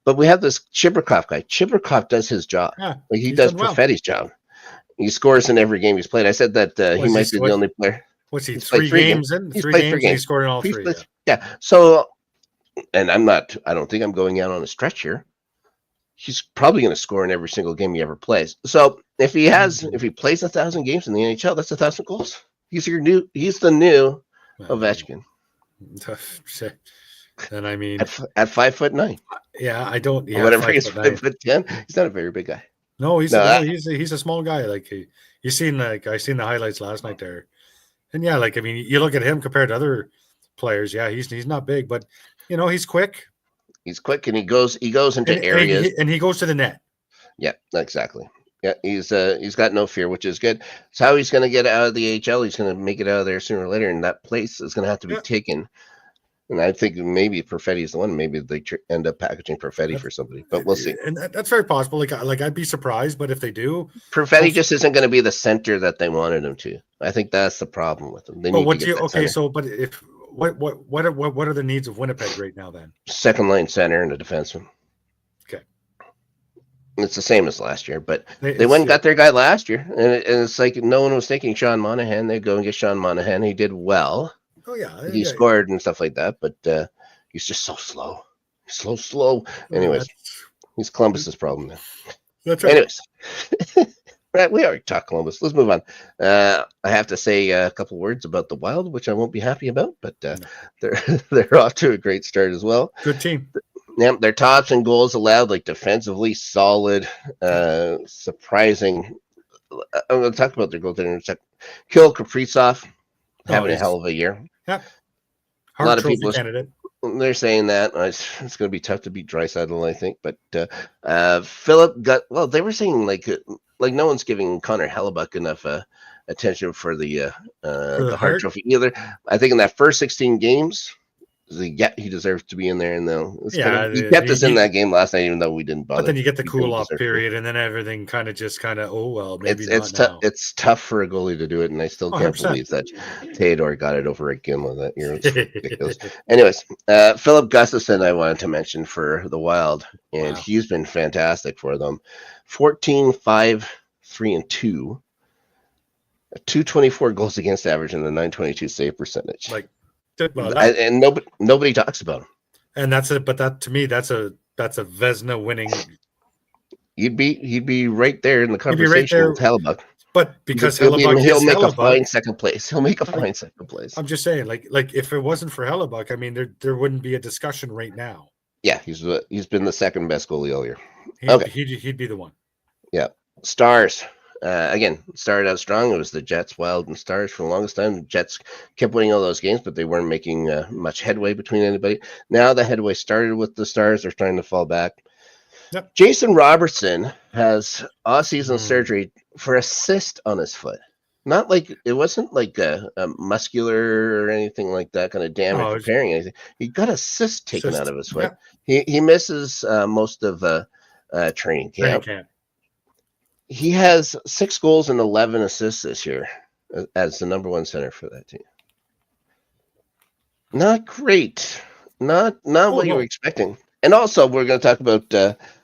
But we have this Chibrikov guy. Chibrikov does his job. Yeah, he does Perfetti's job. He scores in every game he's played. I said that he might be the only player. What's he, 3 games in? 3 games, and he scored in all 3. Yeah. So, and I don't think I'm going out on a stretch here. He's probably going to score in every single game he ever plays. So if he plays 1,000 games in the NHL, that's 1,000 goals. He's the new Ovechkin. And I mean, at 5'9". Yeah, I don't. Yeah, whatever he's 5'10". He's not a very big guy. No, he's a small guy. Like I seen the highlights last night there, and yeah, like I mean, you look at him compared to other players. Yeah, he's not big, but he's quick. He's quick, and he goes into areas, and he goes to the net. Yeah, exactly. Yeah, he's got no fear, which is good. So how he's going to get out of the AHL, he's going to make it out of there sooner or later, and that place is going to have to be taken. And I think maybe Perfetti is the one. Maybe they end up packaging Perfetti for somebody, but we'll see. And that's very possible. Like I'd be surprised, but if they do, Perfetti just isn't going to be the center that they wanted him to. I think that's the problem with him. They need to get center. So but if. What are the needs of Winnipeg right now then? Second line center and a defenseman. Okay. It's the same as last year, but they went and got their guy last year, and it's like no one was thinking Sean Monahan. They go and get Sean Monahan. He did well. Oh yeah, he scored and stuff like that, but he's just so slow. Slow. Anyways, he's Columbus's problem now. That's right. Anyways. Right, we already talked Columbus. Let's move on. I have to say a couple words about the Wild, which I won't be happy about, but they're off to a great start as well. Good team. Yeah, their tops and goals allowed, like defensively solid, surprising. I'm going to talk about their goaltender in a second. Kirill Kaprizov having a hell of a year. Yeah, a lot of trophy people candidate. They're saying that it's going to be tough to beat Draisaitl, I think. But Philip got they were saying like no one's giving Connor Hellebuck enough attention for the Hart Trophy either. I think in that first 16 games. He deserves to be in there, and he kept us in that game last night, even though we didn't bother. But then you get the cool off period, and then everything kind of maybe it's not now. It's tough for a goalie to do it, and I still can't 100%. Believe that Theodore got it over at Gimla that year. It's ridiculous. Anyways, Philip Gustafson I wanted to mention for the Wild, and he's been fantastic for them. 14, 5, 3, and 2. A 224 goals against average and a 922 save percentage. And nobody talks about him. And that's it. But that to me, that's a Vezina winning. He'd be right there in the conversation with Hellebuck. But because he'll make a fine second place. He'll make a fine second place. I'm just saying, like if it wasn't for Hellebuck, I mean, there wouldn't be a discussion right now. Yeah, he's been the second best goalie all year. He'd be the one. Yeah, Stars. Again, started out strong. It was the Jets, Wild, and Stars for the longest time. The Jets kept winning all those games, but they weren't making much headway between anybody. Now the headway started with the Stars. They're trying to fall back. Yep. Jason Robertson has off-season surgery for a cyst on his foot. Not like it wasn't like a muscular or anything like that kind of damage repairing anything. He got a cyst taken out of his foot. Yeah. He misses most of training camp. He has 6 goals and 11 assists this year as the number one center for that team. Not great. Not what you were expecting. And also, we're going to talk about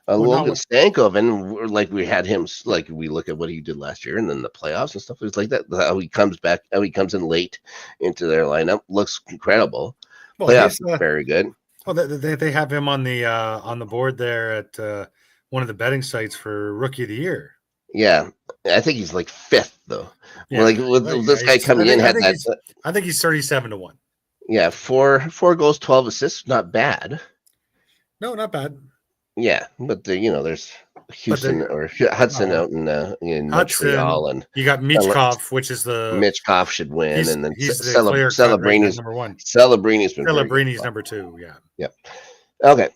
Logan Stankoven, and we had him, we look at what he did last year and then the playoffs and stuff. It's like that, how he comes back, how he comes in late into their lineup. Looks incredible. Playoffs very good. Oh, they have him on the board there at one of the betting sites for Rookie of the Year. Yeah, I think he's like 5th though. Yeah. This guy coming in had that. I think he's 37-1. Yeah, 4 goals, 12 assists, not bad. No, not bad. Yeah, but there's Houston or Hudson out in Montreal, and you got Michkov, which is Michkov should win, and then Celebrini's number 1. Celebrini's number 2. Yeah. Yep. Okay.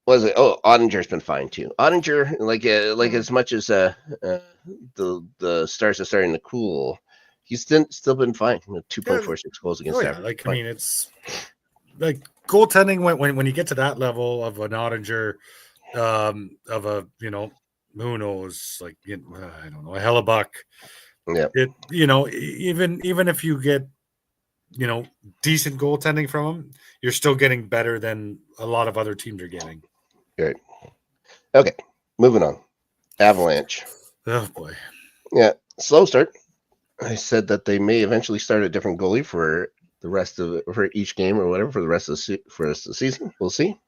What is it? Oh, Ottinger's been fine too. Ottinger, like as much as the Stars are starting to cool, he's still been fine. 2.46 goals against average. I mean, it's like goaltending when you get to that level of an Ottinger, of a who knows, I don't know, a Hellebuck. Yeah. Even if you get decent goaltending from him, you're still getting better than a lot of other teams are getting. Great. Okay, moving on. Avalanche. Oh boy. Yeah, slow start. I said that they may eventually start a different goalie for the rest of for each game or whatever for the rest of the season. We'll see.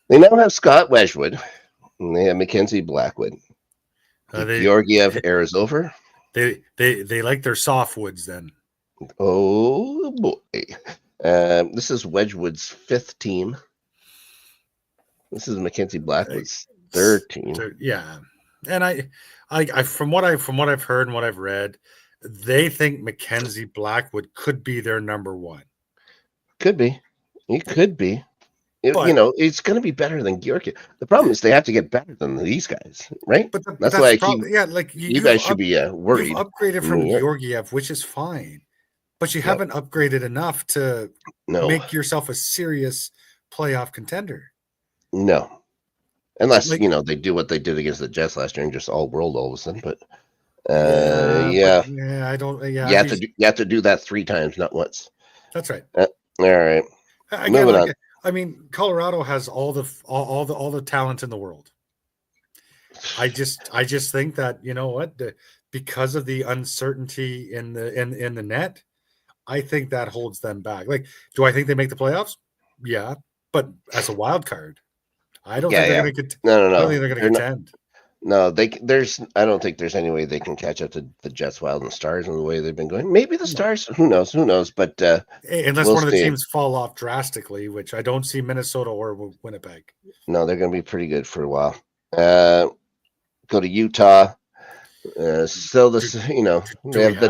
They now have Scott Wedgwood, and they have Mackenzie Blackwood. Georgiev air is over. They like their softwoods then. Oh boy. This is Wedgwood's 5th team. This is Mackenzie Blackwood's 3rd team. Yeah, and I from what I've heard and what I've read, they think Mackenzie Blackwood could be their number 1. Could be. He could be. It's going to be better than Georgiev. The problem is they have to get better than these guys, right? But that's why you guys should be worried. You've upgraded from Georgiev, which is fine, but you haven't upgraded enough to make yourself a serious playoff contender. No, unless they do what they did against the Jets last year and just all world all of a sudden. But I don't. Yeah, you have to do that 3 times, not once. That's right. All right. Moving on. I mean, Colorado has all the talent in the world. I just think that because of the uncertainty in the net, I think that holds them back. Do I think they make the playoffs? Yeah, but as a wild card. I don't think they're going to. No. I don't think they're going to contend. No, I don't think there's any way they can catch up to the Jets, Wild, and Stars in the way they've been going. Maybe the Stars. Who knows? Who knows? But unless one of the teams fall off drastically, which I don't see Minnesota or Winnipeg. No, they're going to be pretty good for a while. Go to Utah. Still, they have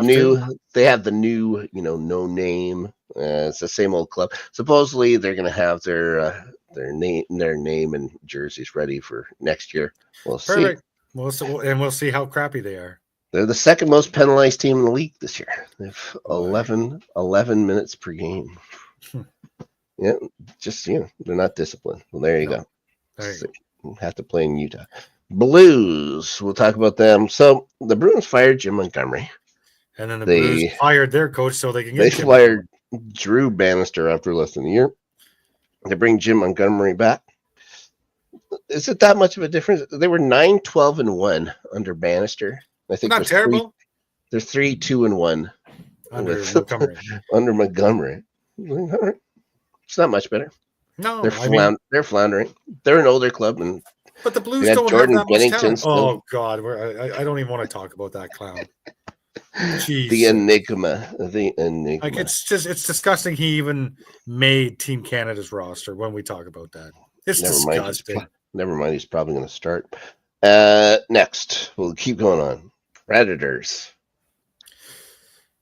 the new, no name. It's the same old club. Supposedly, they're going to have their name and jerseys ready for next year. We'll see. We'll see how crappy they are. They're the second most penalized team in the league this year. They have 11 minutes per game. Yeah, just they're not disciplined. Well, there you go. You have to play in Utah. Blues. We'll talk about them. So the Bruins fired Jim Montgomery, and then the Blues fired their coach so they can get. They fired Drew Bannister after less than a year. They bring Jim Montgomery back. Is it that much of a difference? They were 9-12-1 under Bannister. I think not terrible. They're 3-2-1 under Montgomery. It's not much better. No, they're floundering. They're an older club, but the Blues don't have that much talent. Oh God, I don't even want to talk about that clown. Jeez. The enigma. Like it's disgusting. He even made Team Canada's roster. When we talk about that, it's disgusting. Never mind. He's probably going to start. Next, we'll keep going on. Predators.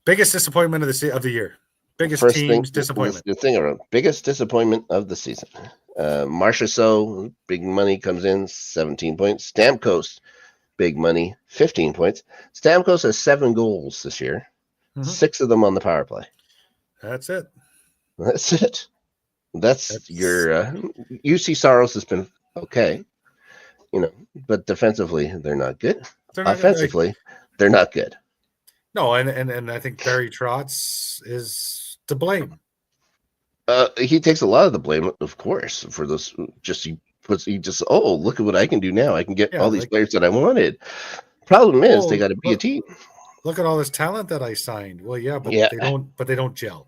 Biggest disappointment of the year. Biggest disappointment. The thing around biggest disappointment of the season. Marchessault, big money comes in, 17 points. Stamkos, big money, 15 points. Stamkos has 7 goals this year, 6 of them on the power play. That's it. That's your UC Saros has been okay, but defensively they're not good. Offensively, they're not good. No, and I think Barry Trotz is to blame. He takes a lot of the blame, of course, for this. Look at what I can do now. I can get all these players that I wanted. Problem is, they got to be a team. Look at all this talent that I signed. Well, they don't gel.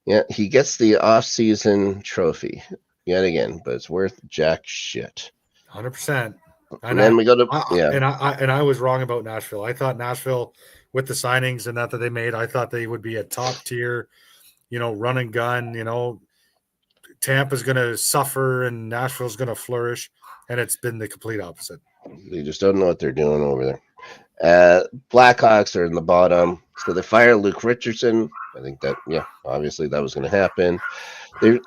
Yeah, he gets the off-season trophy yet again, but it's worth jack shit. 100%. And then we go to and I was wrong about Nashville. I thought Nashville, with the signings and that they made, I thought they would be a top tier, run and gun. Tampa's going to suffer and Nashville's going to flourish, and it's been the complete opposite. They just don't know what they're doing over there. Blackhawks are in the bottom, so they fire Luke Richardson. I think that, obviously that was going to happen. They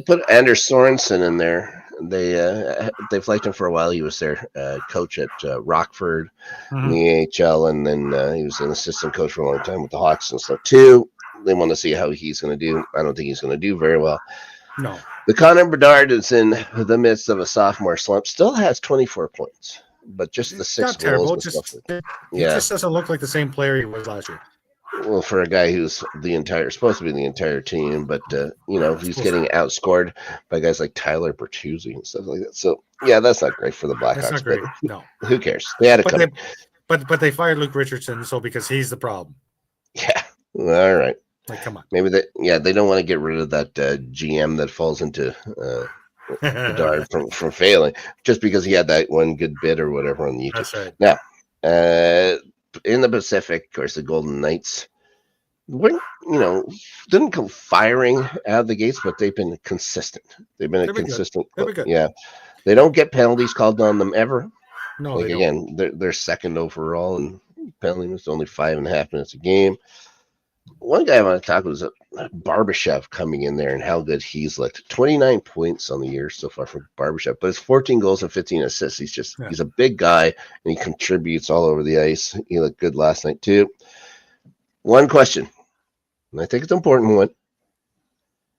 put Anders Sorensen in there. They've liked him for a while. He was their coach at Rockford in the AHL, and then he was an assistant coach for a long time with the Hawks and stuff too. They want to see how he's going to do. I don't think he's going to do very well. No. The Connor Bedard is in the midst of a sophomore slump. Still has 24 points, but just the 6 goals. And stuff. He just doesn't look like the same player he was last year. Well, for a guy who's supposed to be the entire team, but he's getting outscored by guys like Tyler Bertuzzi and stuff like that. So that's not great for the Blackhawks. That's not great. No. Who cares? They had it coming. But they fired Luke Richardson, because he's the problem. Yeah. All right. Like, come on. Maybe they don't want to get rid of that GM that falls into Bedard from failing just because he had that one good bit or whatever on the YouTube. That's right. Now, in the Pacific, of course, the Golden Knights didn't come firing out of the gates, but they've been consistent. They've been consistent. Good. Yeah, they don't get penalties called on them ever. No, again, they're second overall in penalty minutes, only 5.5 minutes a game. One guy I want to talk about was Barbashev coming in there and how good he's looked. 29 points on the year so far for Barbashev, but it's 14 goals and 15 assists. He's a big guy and he contributes all over the ice. He looked good last night too. One question, and I think it's an important one.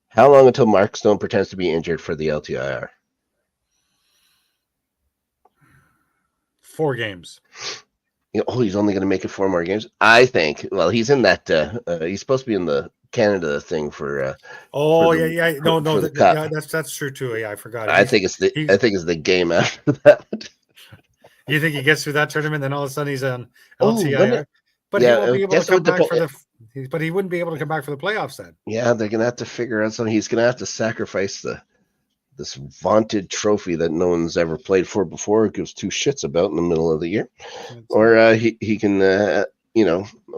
How long until Mark Stone pretends to be injured for the LTIR? 4 games. He's only going to make it 4 more games. I think. Well, he's in that. He's supposed to be in the Canada thing for. That's true too. Yeah, I forgot. I think it's the game after that. You think he gets through that tournament, then all of a sudden he's on LTIR? But he won't be able to come back But he wouldn't be able to come back for the playoffs then. Yeah, they're going to have to figure out something. He's going to have to sacrifice the this vaunted trophy that no one's ever played for before, gives two shits about in the middle of the year, or he can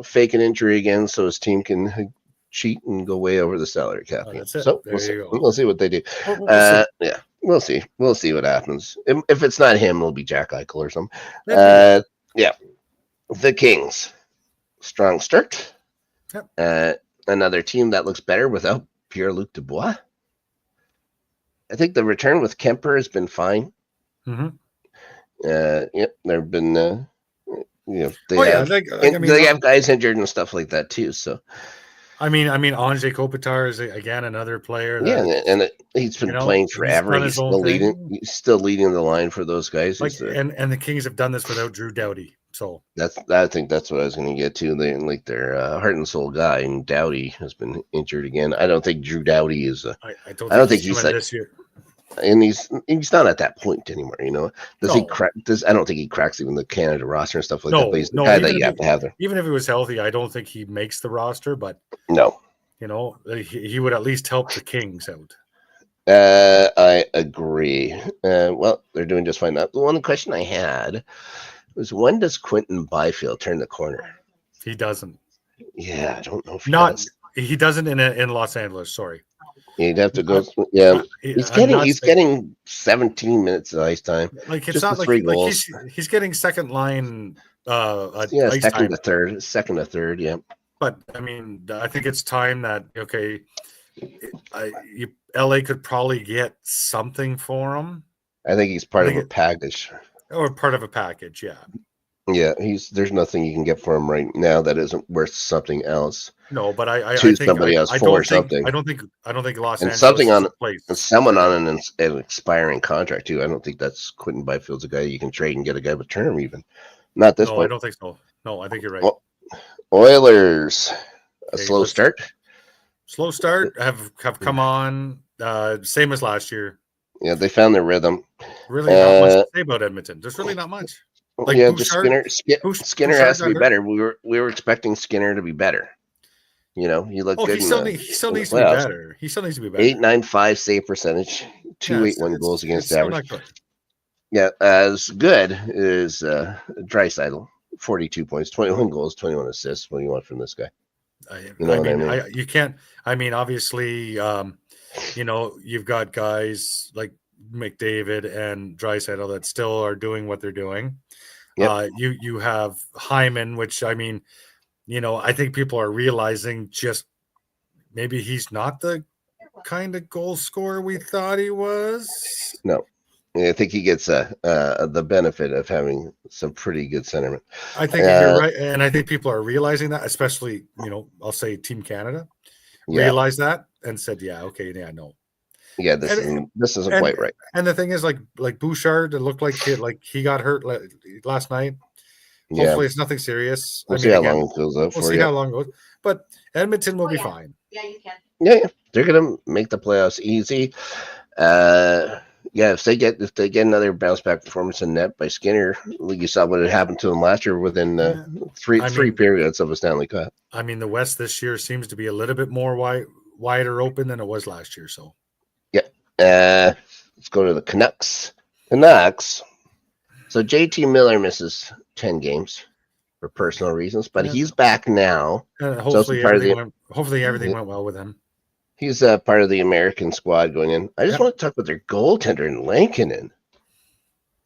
fake an injury again so his team can cheat and go way over the salary cap. So we'll see what they do. Yeah, we'll see. We'll see what happens. If it's not him, it'll be Jack Eichel or something. Yeah, the Kings, strong start. Yep. Another team that looks better without Pierre-Luc Dubois. I think the return with Kemper has been fine. Mm-hmm. There've been, they have guys injured and stuff like that too. So, I mean, Anze Kopitar is again another player. And he's been playing forever. He's still leading the line for those guys. And the Kings have done this without Drew Doughty. So I think that's what I was going to get to. Their heart and soul guy, and Doughty has been injured again. I don't think Drew Doughty is. I don't think he's like this year. And he's not at that point anymore. Does he crack? I don't think he cracks even the Canada roster and stuff like that. But he's the guy that you have to have there. Even if he was healthy, I don't think he makes the roster. But no, he would at least help the Kings out. I agree. Well, they're doing just fine. The one question I had was, when does Quentin Byfield turn the corner? He doesn't. Yeah, I don't know if he does. He doesn't in Los Angeles. Sorry. He'd have to go. Yeah, he's getting 17 minutes of ice time. Like it's not like he's getting second line. Second to third. Yeah. But I mean, I think it's time that LA could probably get something for him. I think he's part of a package. Or part of a package, yeah. Yeah, there's nothing you can get for him right now that isn't worth something else. No, but I think somebody else for something. I don't think Los and Angeles something on place. And someone on an expiring contract too. I don't think that's Quentin Byfield's a guy you can trade and get a guy with term even. Not this point. I don't think so. No, I think you're right. Well, Oilers, slow start. Slow start have come on same as last year. Yeah, they found their rhythm. Really not much to say about Edmonton. There's really not much. Like Bouchard, Skinner has to be better. We were expecting Skinner to be better. He looked good. He still needs to be better. He still needs to be better. 8.95 save percentage, 281 goals against average. Yeah, as good as Draisaitl, 42 points, 21 goals, 21 assists. What do you want from this guy? You can't. I mean, obviously, you've got guys like McDavid and Draisaitl that still are doing what they're doing. Yep. You have Hyman, which I mean, I think people are realizing just maybe he's not the kind of goal scorer we thought he was. No, I think he gets the benefit of having some pretty good centermen. I think you're right, and I think people are realizing that, especially I'll say Team Canada realized that and said, no. Yeah, this isn't quite right. And the thing is, like Bouchard, it looked like he got hurt last night. Hopefully, it's nothing serious. We'll see how long it goes up. We'll see how long it goes. But Edmonton will be fine. Yeah, you can. Yeah, they're gonna make the playoffs easy. If they get another bounce back performance in net by Skinner, like you saw what had happened to him last year within three periods of a Stanley Cup. I mean, the West this year seems to be a little bit more wider open than it was last year. So. Let's go to the Canucks. So JT Miller misses 10 games for personal reasons, but he's back now. Hopefully, everything went well with him. He's part of the American squad going in. I just want to talk about their goaltender in Lankinen.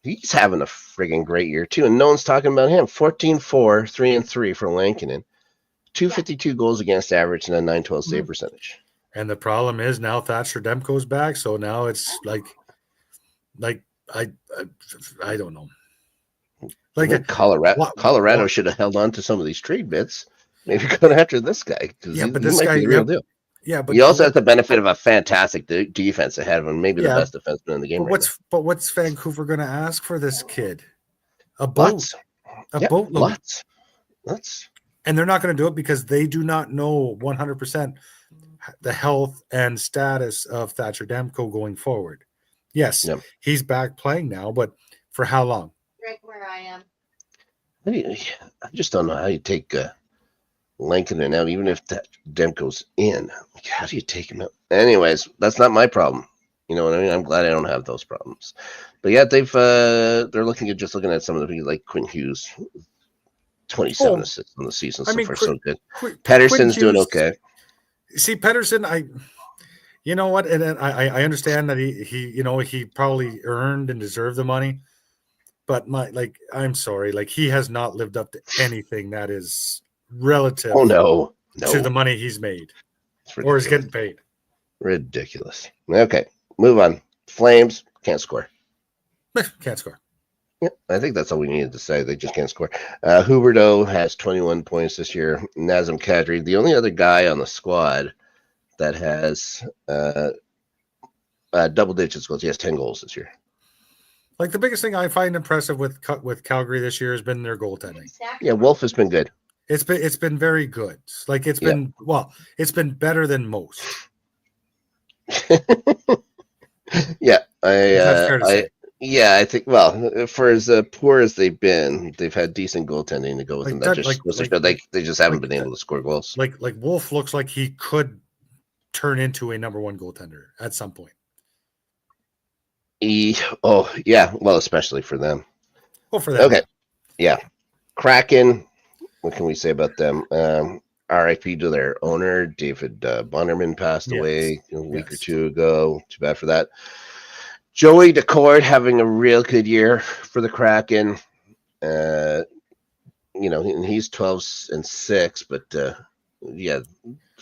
He's having a friggin' great year too, and no one's talking about him. 14-4, 3-3 for Lankinen. 252 goals against average and a 912 save percentage. And the problem is now Thatcher Demko's back, so now it's like I don't know. Like Colorado should have held on to some of these trade bits. Maybe going after this guy. But this guy, the real deal. Yeah, but he also has the benefit of a fantastic defense ahead of him, maybe the best defenseman in the game. But what's Vancouver going to ask for this kid? A boat, boatload. Lots. And they're not going to do it because they do not know 100% the health and status of Thatcher Demko going forward. Yes, he's back playing now, but for how long? Right where I am. I just don't know how you take Lankinen out, even if that Demko's in. How do you take him out? Anyways, that's not my problem. You know what I mean? I'm glad I don't have those problems. But yeah, they're looking at some of the people like Quinn Hughes, 27 assists on the season so far, so good. Pettersson's doing okay. See, Pettersson, you know what? And I understand that he probably earned and deserved the money, but I'm sorry, he has not lived up to anything that is relative. Oh no, to the money he's made or is getting paid. Ridiculous. Okay, move on. Flames can't score. Can't score. Yeah, I think that's all we needed to say. They just can't score. Huberdeau has 21 points this year. Nazem Kadri, the only other guy on the squad that has double digits goals. He has 10 goals this year. The biggest thing I find impressive with Calgary this year has been their goaltending. Yeah, Wolf has been good. It's been very good. It's been better than most. Yeah, I think. Well, for as poor as they've been, they've had decent goaltending to go with them. That just they just haven't been able to score goals. Like Wolf looks like he could turn into a number one goaltender at some point. Well, especially for them. Well, for them. Okay, yeah, Kraken. What can we say about them? RIP to their owner, David Bonderman, passed away a week or two ago. Too bad for that. Joey Decord having a real good year for the Kraken. He's 12-6, but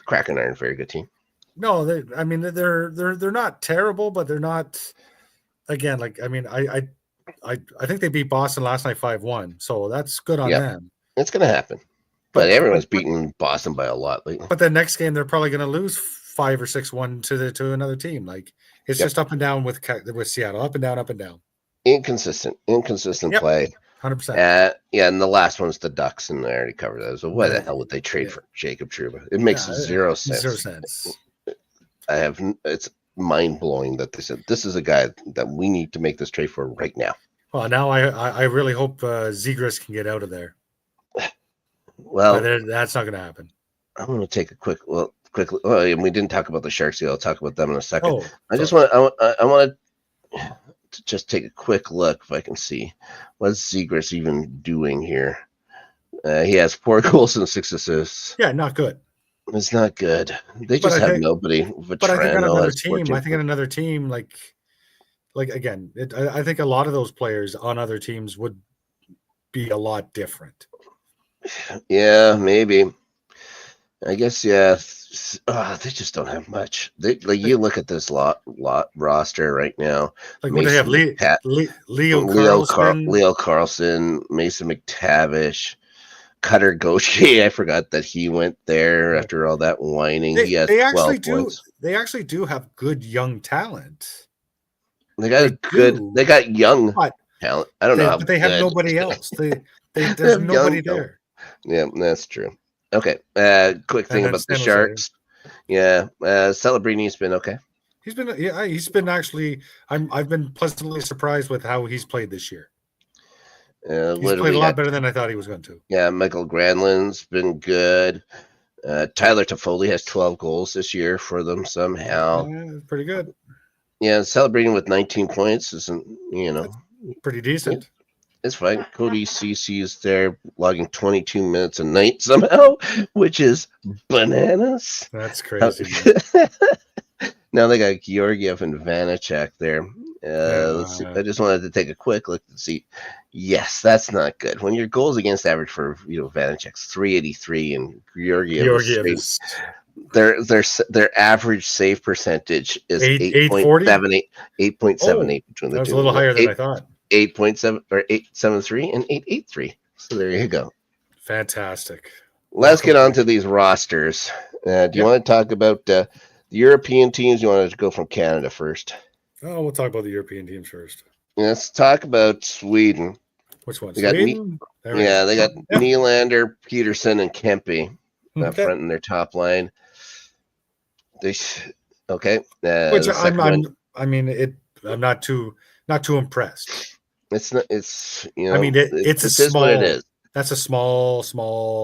Kraken aren't a very good team. No, they're not terrible, but they're not. Again, I think they beat Boston last night 5-1, so that's good on them. It's going to happen. But everyone's beating Boston by a lot lately. But the next game, they're probably going to lose 5 or 6-1 to another team. It's just up and down with Seattle, up and down, up and down. Inconsistent play. 100%. And the last one's the Ducks, and I already covered that. So why the hell would they trade for Jacob Trouba? It makes zero sense. 0 sense. It's mind blowing that they said this is a guy that we need to make this trade for right now. Well, now I really hope Zegras can get out of there. Well, that's not going to happen. I'm going to take a quick. And we didn't talk about the Sharks yet. I'll talk about them in a second. I want to just take a quick look if I can see what's Zegras even doing here. He has 4 goals and 6 assists. Yeah, not good. It's not good. They just have nobody. But I think on another team, again, I think a lot of those players on other teams would be a lot different. Yeah, maybe. I guess, yeah. They just don't have much. You look at this roster right now. What they have? Leo Carlson, Mason McTavish, Cutter Gauthier. I forgot that he went there after all that whining. He has 12 points. They actually do have good young talent. They got young talent. I don't know, but they have nobody else. There's nobody there. Yeah, that's true. Okay. Quick thing about the Sharks. Yeah. Celebrini's been okay. He's been actually. I've been pleasantly surprised with how he's played this year. He's played a lot better than I thought he was going to. Yeah, Michael Granlund's been good. Tyler Toffoli has 12 goals this year for them somehow. Yeah, pretty good. Yeah, celebrating with 19 points isn't, That's pretty decent. It's fine. Cody Ceci is there logging 22 minutes a night somehow, which is bananas. That's crazy. Now they got Georgiev and Vanacek there. Let's see. I just wanted to take a quick look to see. Yes, that's not good. When your goals against average for Vanacek's 383 and Georgiev is their average save percentage is 8.78 between the two. That's a little higher than I thought. 8.7 or 873 and 883. So there you go. Fantastic. Let's get on to these rosters. Do you want to talk about the European teams? You want to go from Canada first? Oh, we'll talk about the European teams first. Let's talk about Sweden. Which one? They got Nylander, Peterson, and Kempe up front in their top line. Okay. I'm not too impressed. It's not. It's it's a small. What it is. That's a small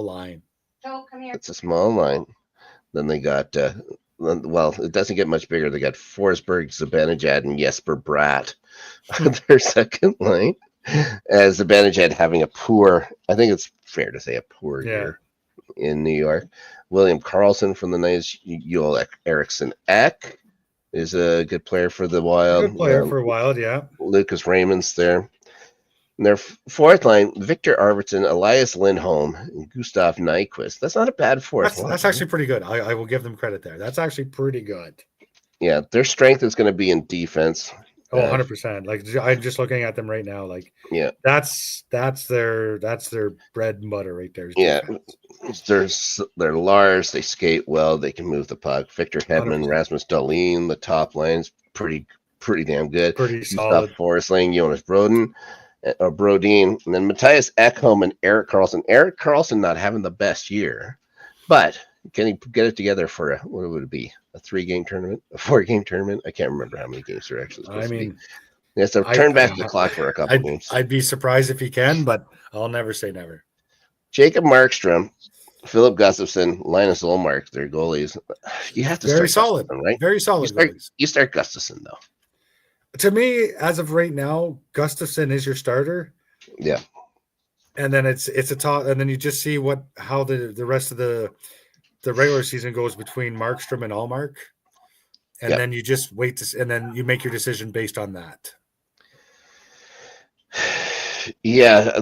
line. Joe, come here. It's a small line. Then they got well, it doesn't get much bigger. They got Forsberg, Zibanejad, and Jesper Bratt on their second line. Zibanejad having a poor, I think it's fair to say a poor year in New York. William Karlsson from the Knights, Joel Eriksson Ek is a good player for the Wild. Good player for Wild, yeah. Lucas Raymond's there. And their fourth line, Victor Arvidsson, Elias Lindholm, and Gustav Nyquist. That's not a bad fourth line. That's actually pretty good. I will give them credit there. That's actually pretty good. Yeah, their strength is going to be in defense. Oh, 100%. Like, I'm just looking at them right now. Like, yeah, that's their bread and butter right there. Yeah, they're Lars. They skate well. They can move the puck. Victor Hedman, 100%. Rasmus Dahlin, the top line's pretty damn good. Pretty solid. Forsling, Jonas Brodin, and then Matthias Ekholm and Erik Karlsson. Erik Karlsson not having the best year, but can he get it together for what would it be? A 3-game tournament? A 4-game tournament? I can't remember how many games they're actually supposed to be. He has to turn back the clock for a couple games. I'd be surprised if he can, but I'll never say never. Jacob Markstrom, Philip Gustafsson, Linus Ullmark, their goalies. You have to very solid, right? Very solid. You start Gustafsson though. To me, as of right now, Gustafsson is your starter. Yeah. And then it's a top, and then you just see how the rest of the regular season goes between Markstrom and Ullmark. And then you just wait and then you make your decision based on that. Yeah,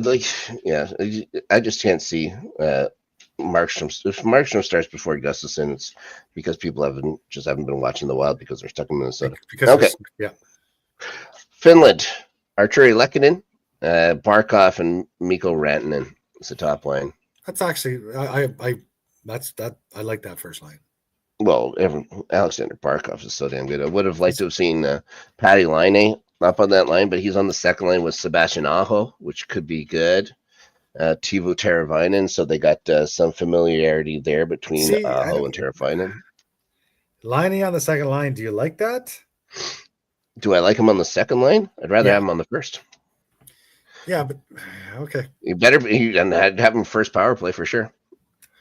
I just can't see Markstrom. If Markstrom starts before Gustafsson, it's because people haven't been watching the Wild because they're stuck in Minnesota. Finland, Arturi Lehkonen, Barkov, and Mikko Rantanen is the top line. That's actually I like that first line. Well, Alexander Barkov is so damn good. I would have liked to have seen Patty Laine up on that line, but he's on the second line with Sebastian Aho, which could be good. Teuvo Teravainen, so they got some familiarity there between Aho and Teravainen. Laine on the second line, do you like that? Do I like him on the second line? I'd rather have him on the first. Yeah, but okay. You better have him first power play for sure.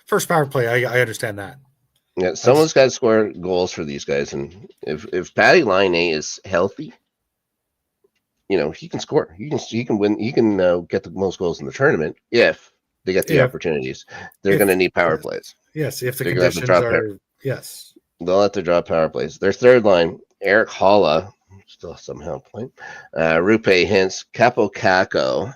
First power play, I understand that. Yeah, someone's got to score goals for these guys, and if Patty Laine is healthy, he can score. He can win. He can get the most goals in the tournament if they get the opportunities. They're going to need power plays. Yes, if the conditions are yes, they'll have to draw power plays. Their third line: Eric Halla, still somehow playing. Rupe Hintz, Capo Kakko.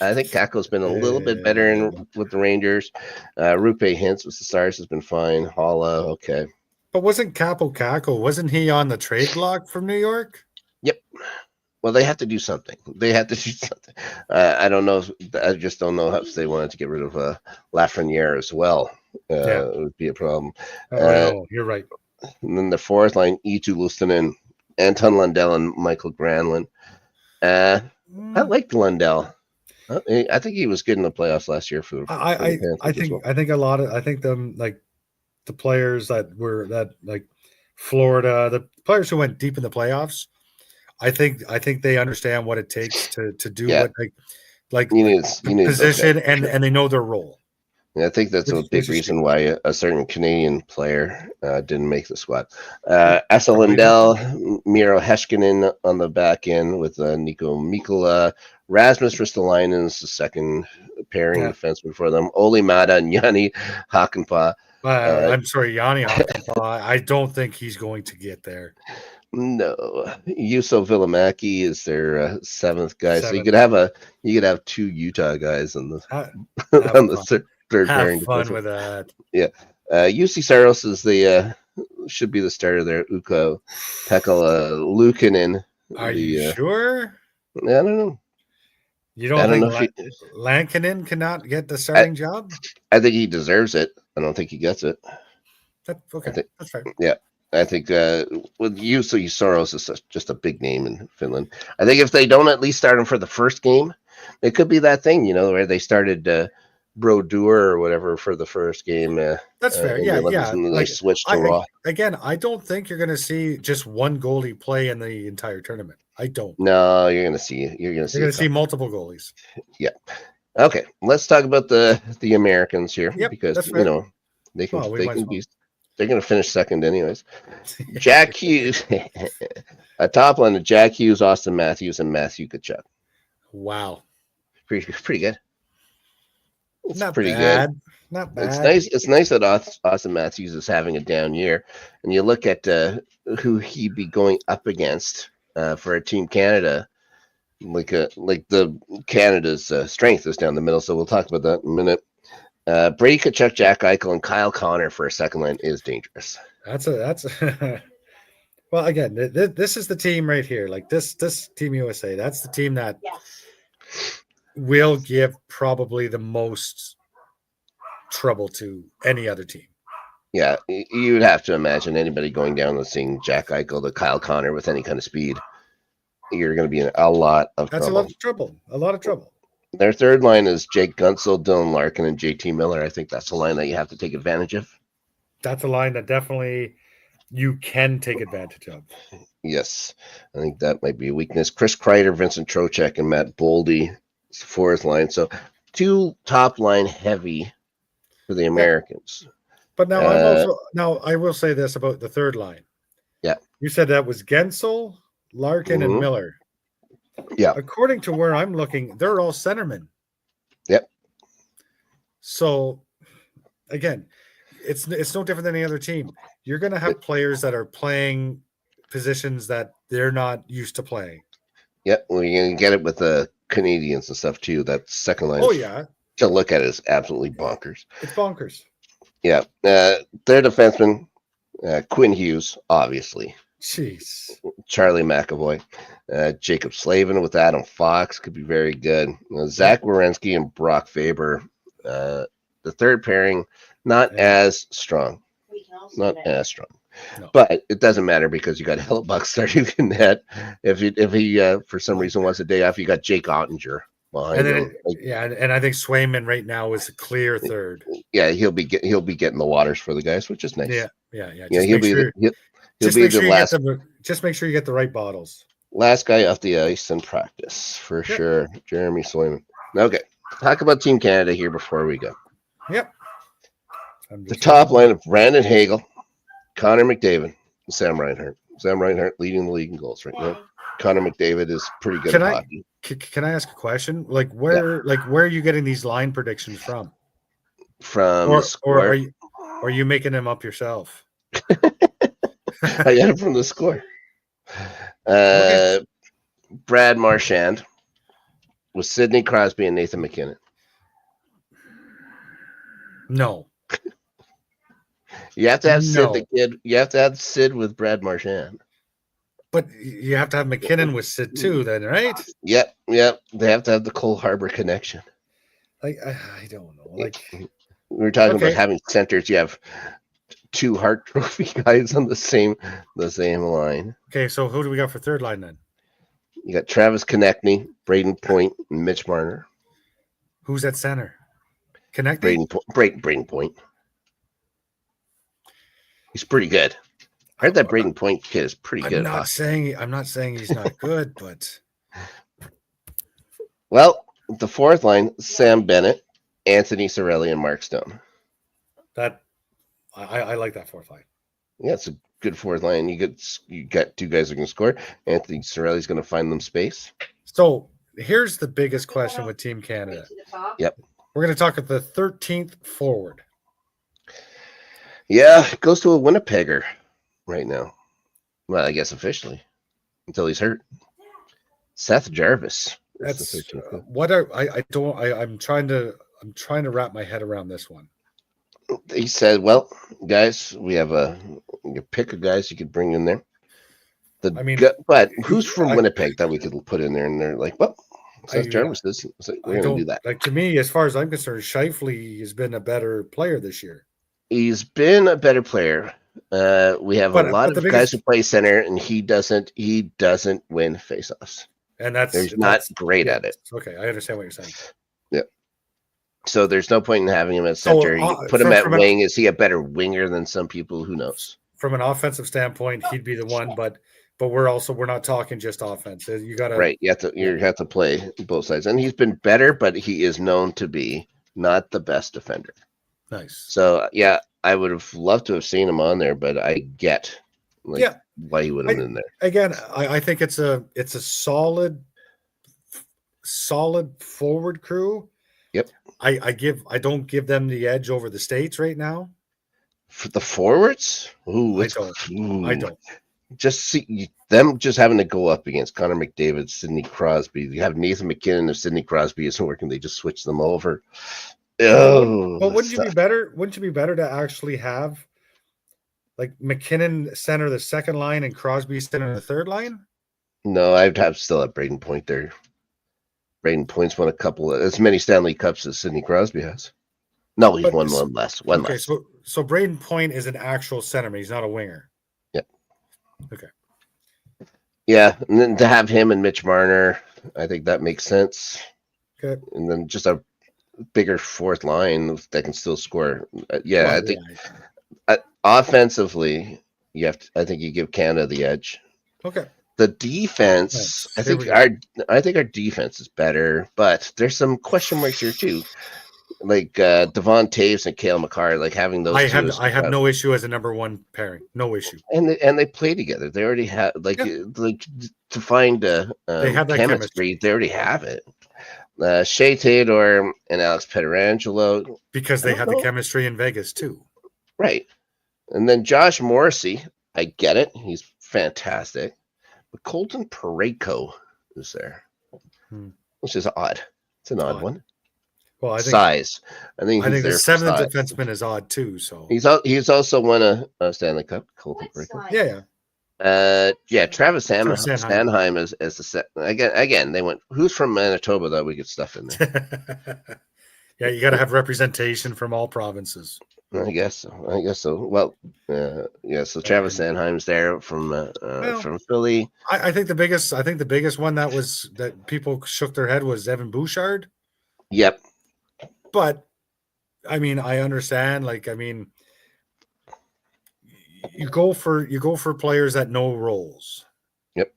I think Kakko's been a little bit better with the Rangers. Rupe Hintz with the Stars has been fine. Halla, okay. But wasn't Capo Kakko? Wasn't he on the trade block from New York? Yep. Well, they have to do something. I don't know. I just don't know if they wanted to get rid of Lafreniere as well. It would be a problem. No, you're right. And then the fourth line, Eetu Lustanen, Anton Lundell, and Michael Granlund. I liked Lundell. I think he was good in the playoffs last year for. I think a lot of the players that were Florida, the players who went deep in the playoffs. I think they understand what it takes to do what you need position and they know their role. And I think that's a big reason why a certain Canadian player didn't make the squad. Esa Lindell, Miro Heiskanen on the back end with Nico Mikkola. Rasmus Ristolainen is the second pairing defenseman for them. Oli Mata and Yanni Hakanpää. I'm sorry, Yanni Hakanpää. I don't think he's going to get there. No, Juuso Villamäki is their seventh guy. So you could have two Utah guys on the third pairing. Have fun with that. Yeah, UC Saros is should be the starter there. Ukko Pekala Luukkonen. Are you sure? I don't know. You don't think Lankinen cannot get the starting job? I think he deserves it. I don't think he gets it. That's fair. Yeah. I think with UC Saros is just a big name in Finland. I think if they don't at least start him for the first game, it could be that thing, where they started Brodeur or whatever for the first game. That's fair. Yeah. And then they switched to Raw. Again, I don't think you're going to see just one goalie play in the entire tournament. I don't. No, you're going to see multiple goalies. Yeah. Okay. Let's talk about the Americans here because they can be They're going to finish second anyways. Jack Hughes, a top line of Jack Hughes, Austin Matthews, and Matthew Tkachuk. Wow, pretty good. It's not pretty bad. good. Not bad. It's nice. It's nice that Austin Matthews is having a down year, and you look at who he'd be going up against for a Team Canada. Like the Canada's strength is down the middle, so we'll talk about that in a minute. Brady Tkachuk, Jack Eichel, and Kyle Connor for a second line is dangerous. That's well, again, this is the team right here. Like this Team USA, that's the team that will give probably the most trouble to any other team. Yeah, you would have to imagine anybody going down and seeing Jack Eichel to Kyle Connor with any kind of speed. You're going to be in a lot of trouble. That's a lot of trouble. Their third line is Jake Guentzel, Dylan Larkin, and JT Miller. I think that's a line that you have to take advantage of. That's a line that definitely you can take advantage of. Yes, I think that might be a weakness. Chris Kreider, Vincent Trocheck, and Matt Boldy is the fourth line. So 2 top line heavy for the Americans. But now I will say this about the third line. Yeah. You said that was Guentzel, Larkin, and Miller. Yeah. According to where I'm looking, they're all centermen. Yep. So, again, it's no different than any other team. You're going to have players that are playing positions that they're not used to playing. Yep. Well, you're going to get it with the Canadians and stuff, too. That second line. Oh, yeah. To look at it is absolutely bonkers. It's bonkers. Yeah. Their defenseman, Quinn Hughes, obviously. Jeez. Charlie McAvoy, Jacob Slavin with Adam Fox could be very good. Zach Werenski and Brock Faber. The third pairing, not as strong. No. But it doesn't matter because you got Hellebuck starting in net. If he for some reason wants a day off, you got Jake Ottinger behind him. And I think Swayman right now is a clear third. Yeah, he'll be getting the waters for the guys, which is nice. Yeah. Just make sure you get the right bottles. Last guy off the ice in practice for sure. Jeremy Swayman. Okay, talk about Team Canada here before we go. Yep. The top line of Brandon Hagel, Connor McDavid, and Sam Reinhart. Sam Reinhart leading the league in goals right now. Connor McDavid is pretty good at hockey. Can I ask a question? Like where are you getting these line predictions from? Or are you making them up yourself? I got it from the score. Okay. Brad Marchand with Sidney Crosby and Nathan McKinnon. No. You have to have Sid the kid. You have to have Sid with Brad Marchand. But you have to have McKinnon with Sid too, then, right? Yep. They have to have the Cole Harbor connection. Like I don't know. Like we were talking about having centers. You have 2 Hart Trophy guys on the same line. Okay, so who do we got for third line then? You got Travis Konechny, Braden Point, and Mitch Marner. Who's at center? Konechny? Braden Point. He's pretty good. I heard that Braden Point kid is pretty good. I'm not saying he's not good, but well, the fourth line: Sam Bennett, Anthony Cirelli, and Mark Stone. That I like that fourth line. Yeah, it's a good fourth line. You got 2 guys who can score. Anthony Cirelli's going to find them space. So here's the biggest question with Team Canada. Yep. We're going to talk at the 13th forward. Yeah, it goes to a Winnipegger right now. Well, I guess officially until he's hurt. Seth Jarvis. That's I'm trying to wrap my head around this one. He said, "Well, guys, we have you pick of guys you could bring in there. But who's from Winnipeg that we could put in there?" And they're like, "Well, Seth Jarvis is. We're going to do that." Like to me, as far as I'm concerned, Scheifele has been a better player this year. He's been a better player. We have a lot of guys who play center, and he doesn't win faceoffs. And he's not great at it. Okay, I understand what you're saying. Yeah. So there's no point in having him at center. You put him at wing. Is he a better winger than some people? Who knows? From an offensive standpoint, he'd be the one, but we're not talking just offense. You got to You have to play both sides, and he's been better, but he is known to be not the best defender. Nice. So yeah, I would have loved to have seen him on there, but I get why he would have been in there. Again, I think it's a solid forward crew. Yep. I don't give them the edge over the States right now. For the forwards? Ooh, I don't. Just see them just having to go up against Connor McDavid, Sidney Crosby. You have Nathan McKinnon if Sidney Crosby isn't working, they just switch them over. Oh, but wouldn't you be better? Wouldn't you be better to actually have like McKinnon center the second line and Crosby center the third line? No, I'd still have Braden Point there. Braden Point's won as many Stanley Cups as Sidney Crosby has. No, he's won one less. One less. So Braden Point is an actual centerman. He's not a winger. Yep. Okay. Yeah, and then to have him and Mitch Marner, I think that makes sense. Okay. And then just a bigger fourth line that can still score. I think offensively, I think you give Canada the edge. Okay. The defense, I think our defense is better, but there's some question marks here too. Like Devon Taves and Cale Makar, like having those. I have no issue as a number one pairing. No issue. And they play together. They already have like to find they have that chemistry. They already have it. Shea Theodore and Alex Pietrangelo, because they have the chemistry in Vegas too. Right. And then Josh Morrissey, I get it. He's fantastic. But Colton Parayko is there, which is odd. It's an odd one. Well, I think size. I think the seventh defenseman is odd too. So he's also won a Stanley Cup. Colton Parayko. Yeah. Travis Sanheim is the set again. They went. Who's from Manitoba that we could stuff in there? Yeah, you got to have representation from all provinces. I guess so. Well, so Travis Sanheim's there from Philly. I think the biggest one that people shook their head was Evan Bouchard. Yep. But I mean, I understand. Like, I mean, you go for players that know roles. Yep.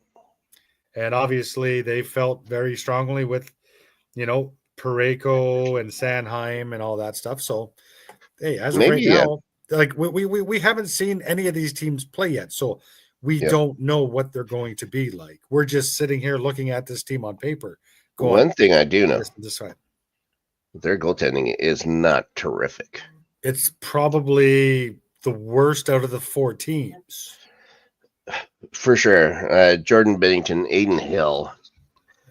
And obviously, they felt very strongly with, Parayko and Sanheim and all that stuff. So, hey, as of right now, like we haven't seen any of these teams play yet, so we don't know what they're going to be like. We're just sitting here looking at this team on paper. One thing I do know. This way. Their goaltending is not terrific. It's probably the worst out of the four teams. For sure. Jordan Binnington, Aiden Hill.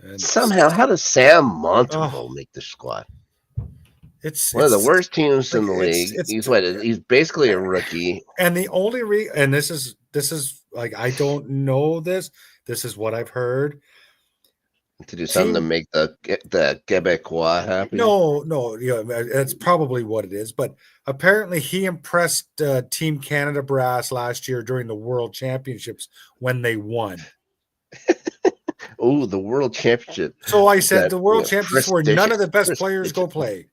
And somehow, how does Sam Montembeault make the squad? It's one of the worst teams in the league. He's basically a rookie. And the only and this is like, I don't know this. This is what I've heard. To do something to make the Quebecois happy? No, that's probably what it is. But apparently he impressed Team Canada brass last year during the World Championships when they won. Oh, the World Championship. So I said the World Championships where none of the best players go play.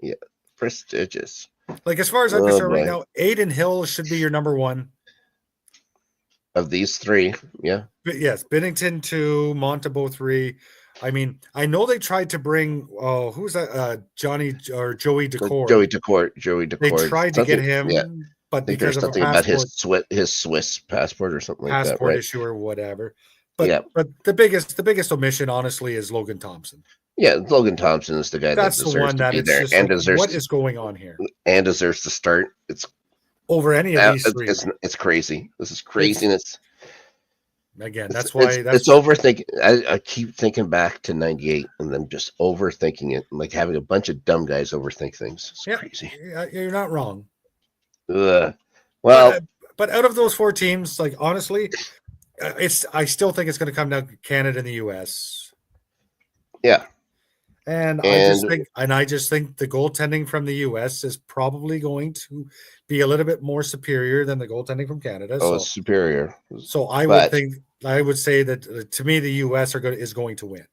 Yeah, prestigious. Like, as far as I'm concerned right now, Aiden Hill should be your number one. Of these three, yeah. But yes, Binnington 2, Montembeault 3. I mean, I know they tried to bring who's that? Joey Decourt. Joey Decourt. They tried to get him, but because of something about his Swiss passport or something like that, passport issue or whatever. But the biggest omission, honestly, is Logan Thompson. Yeah, Logan Thompson is the guy that deserves to be there and deserves. What is going on here? And deserves to start. It's over any of these three. It's crazy. This is craziness. Again, that's why it's overthinking. I keep thinking back to '98 and then just overthinking it, like having a bunch of dumb guys overthink things. It's crazy. You're not wrong. Well, but out of those four teams, like, honestly, I still think it's going to come down to Canada and the U.S. Yeah. And I just think the goaltending from the U.S. is probably going to be a little bit more superior than the goaltending from Canada. It's superior. So I would say that to me the U.S. is going to win.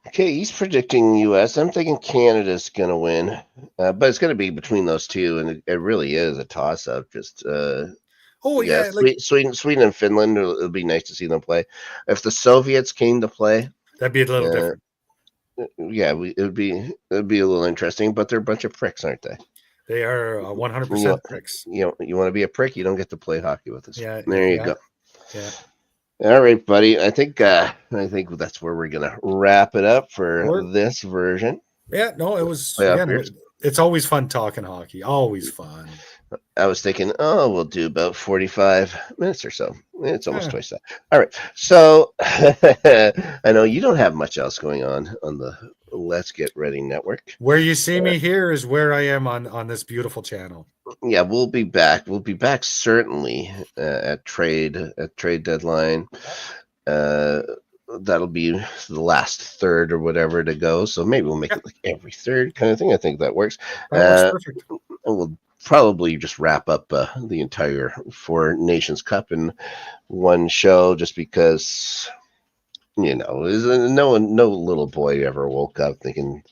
Okay, he's predicting U.S. I'm thinking Canada's going to win, but it's going to be between those two, and it really is a toss-up. Just Sweden and Finland. It'll be nice to see them play. If the Soviets came to play, that'd be a little different. Yeah, it'd be a little interesting, but they're a bunch of pricks, aren't they? They are 100% pricks. You want to be a prick, you don't get to play hockey with us. Yeah, there you go. Yeah. All right, buddy. I think that's where we're gonna wrap it up for this version. Yeah, no, it was it's always fun talking hockey. Always fun. I was thinking, we'll do about 45 minutes or so. It's almost twice that. All right. So I know you don't have much else going on the Let's Get Ready network. Where you see me here is where I am on this beautiful channel. Yeah, we'll be back. We'll be back certainly at trade deadline. That'll be the last third or whatever to go. So maybe we'll make it like every third kind of thing. I think that works. That works perfect. And we'll probably just wrap up the entire Four Nations Cup in one show, just because no little boy ever woke up thinking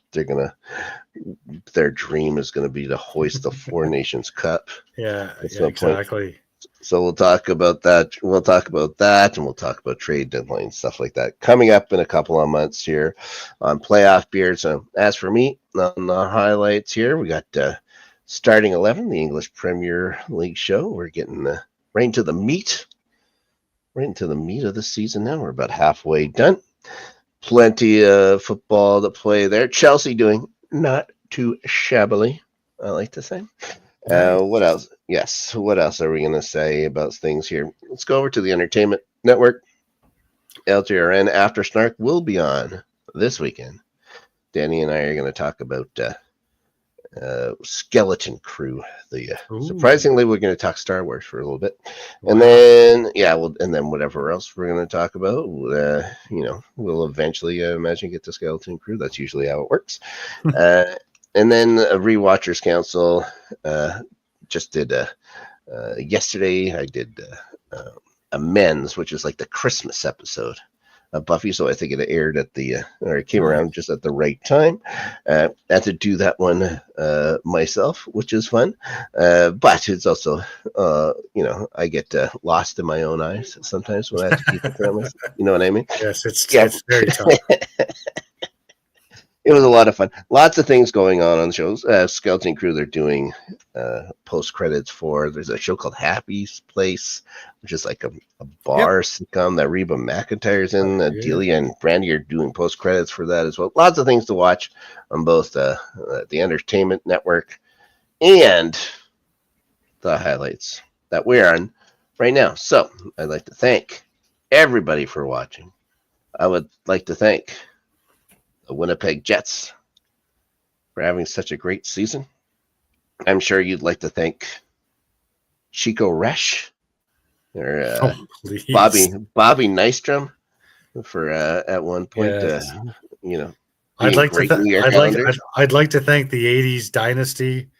their dream is gonna be to hoist the Four Nations Cup. Yeah, exactly. So we'll talk about that. And we'll talk about trade deadline stuff like that coming up in a couple of months here on Playoff Beer. So as for me, on the highlights here, we got starting 11, the English Premier League show. We're getting right into the meat of the season now. We're about halfway done. Plenty of football to play there. Chelsea doing not too shabbily, I like to say. What else? Yes. What else are we going to say about things here? Let's go over to the Entertainment Network. LGRN After Snark will be on this weekend. Danny and I are going to talk about Skeleton Crew. Surprisingly, we're going to talk Star Wars for a little bit, and then whatever else we're going to talk about, we'll eventually imagine get to Skeleton Crew. That's usually how it works. And then a Rewatchers Council just did yesterday. I did Amends, which is like the Christmas episode of Buffy, so I think it aired it came around just at the right time. I had to do that one myself, which is fun, but it's also I get lost in my own eyes sometimes when I have to keep it to myself. You know what I mean? Yes, it's very tough. It was a lot of fun. Lots of things going on the shows. Skeleton Crew, they're doing post credits for. There's a show called Happy's Place, which is like a bar sitcom that Reba McEntire's in. Adelia and Brandy are doing post credits for that as well. Lots of things to watch on both the Entertainment Network and the highlights that we're on right now. So I'd like to thank everybody for watching. I would like to thank the Winnipeg Jets for having such a great season. I'm sure you'd like to thank Chico Resch or Bobby Nystrom for at one point, I'd like to thank the 80s dynasty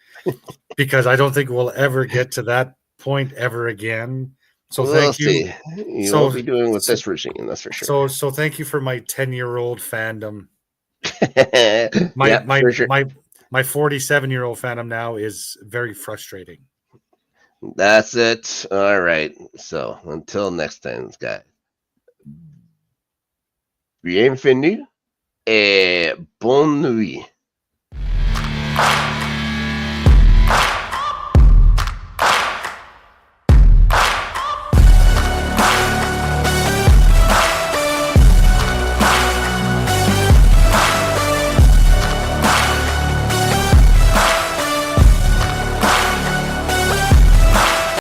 because I don't think we'll ever get to that point ever again. So thank you. You won't be doing with this regime, that's for sure. So thank you for my 10-year-old fandom. My 47-year-old fandom now is very frustrating. That's it. All right. So until next time, guys. Bienvenue et bonne nuit.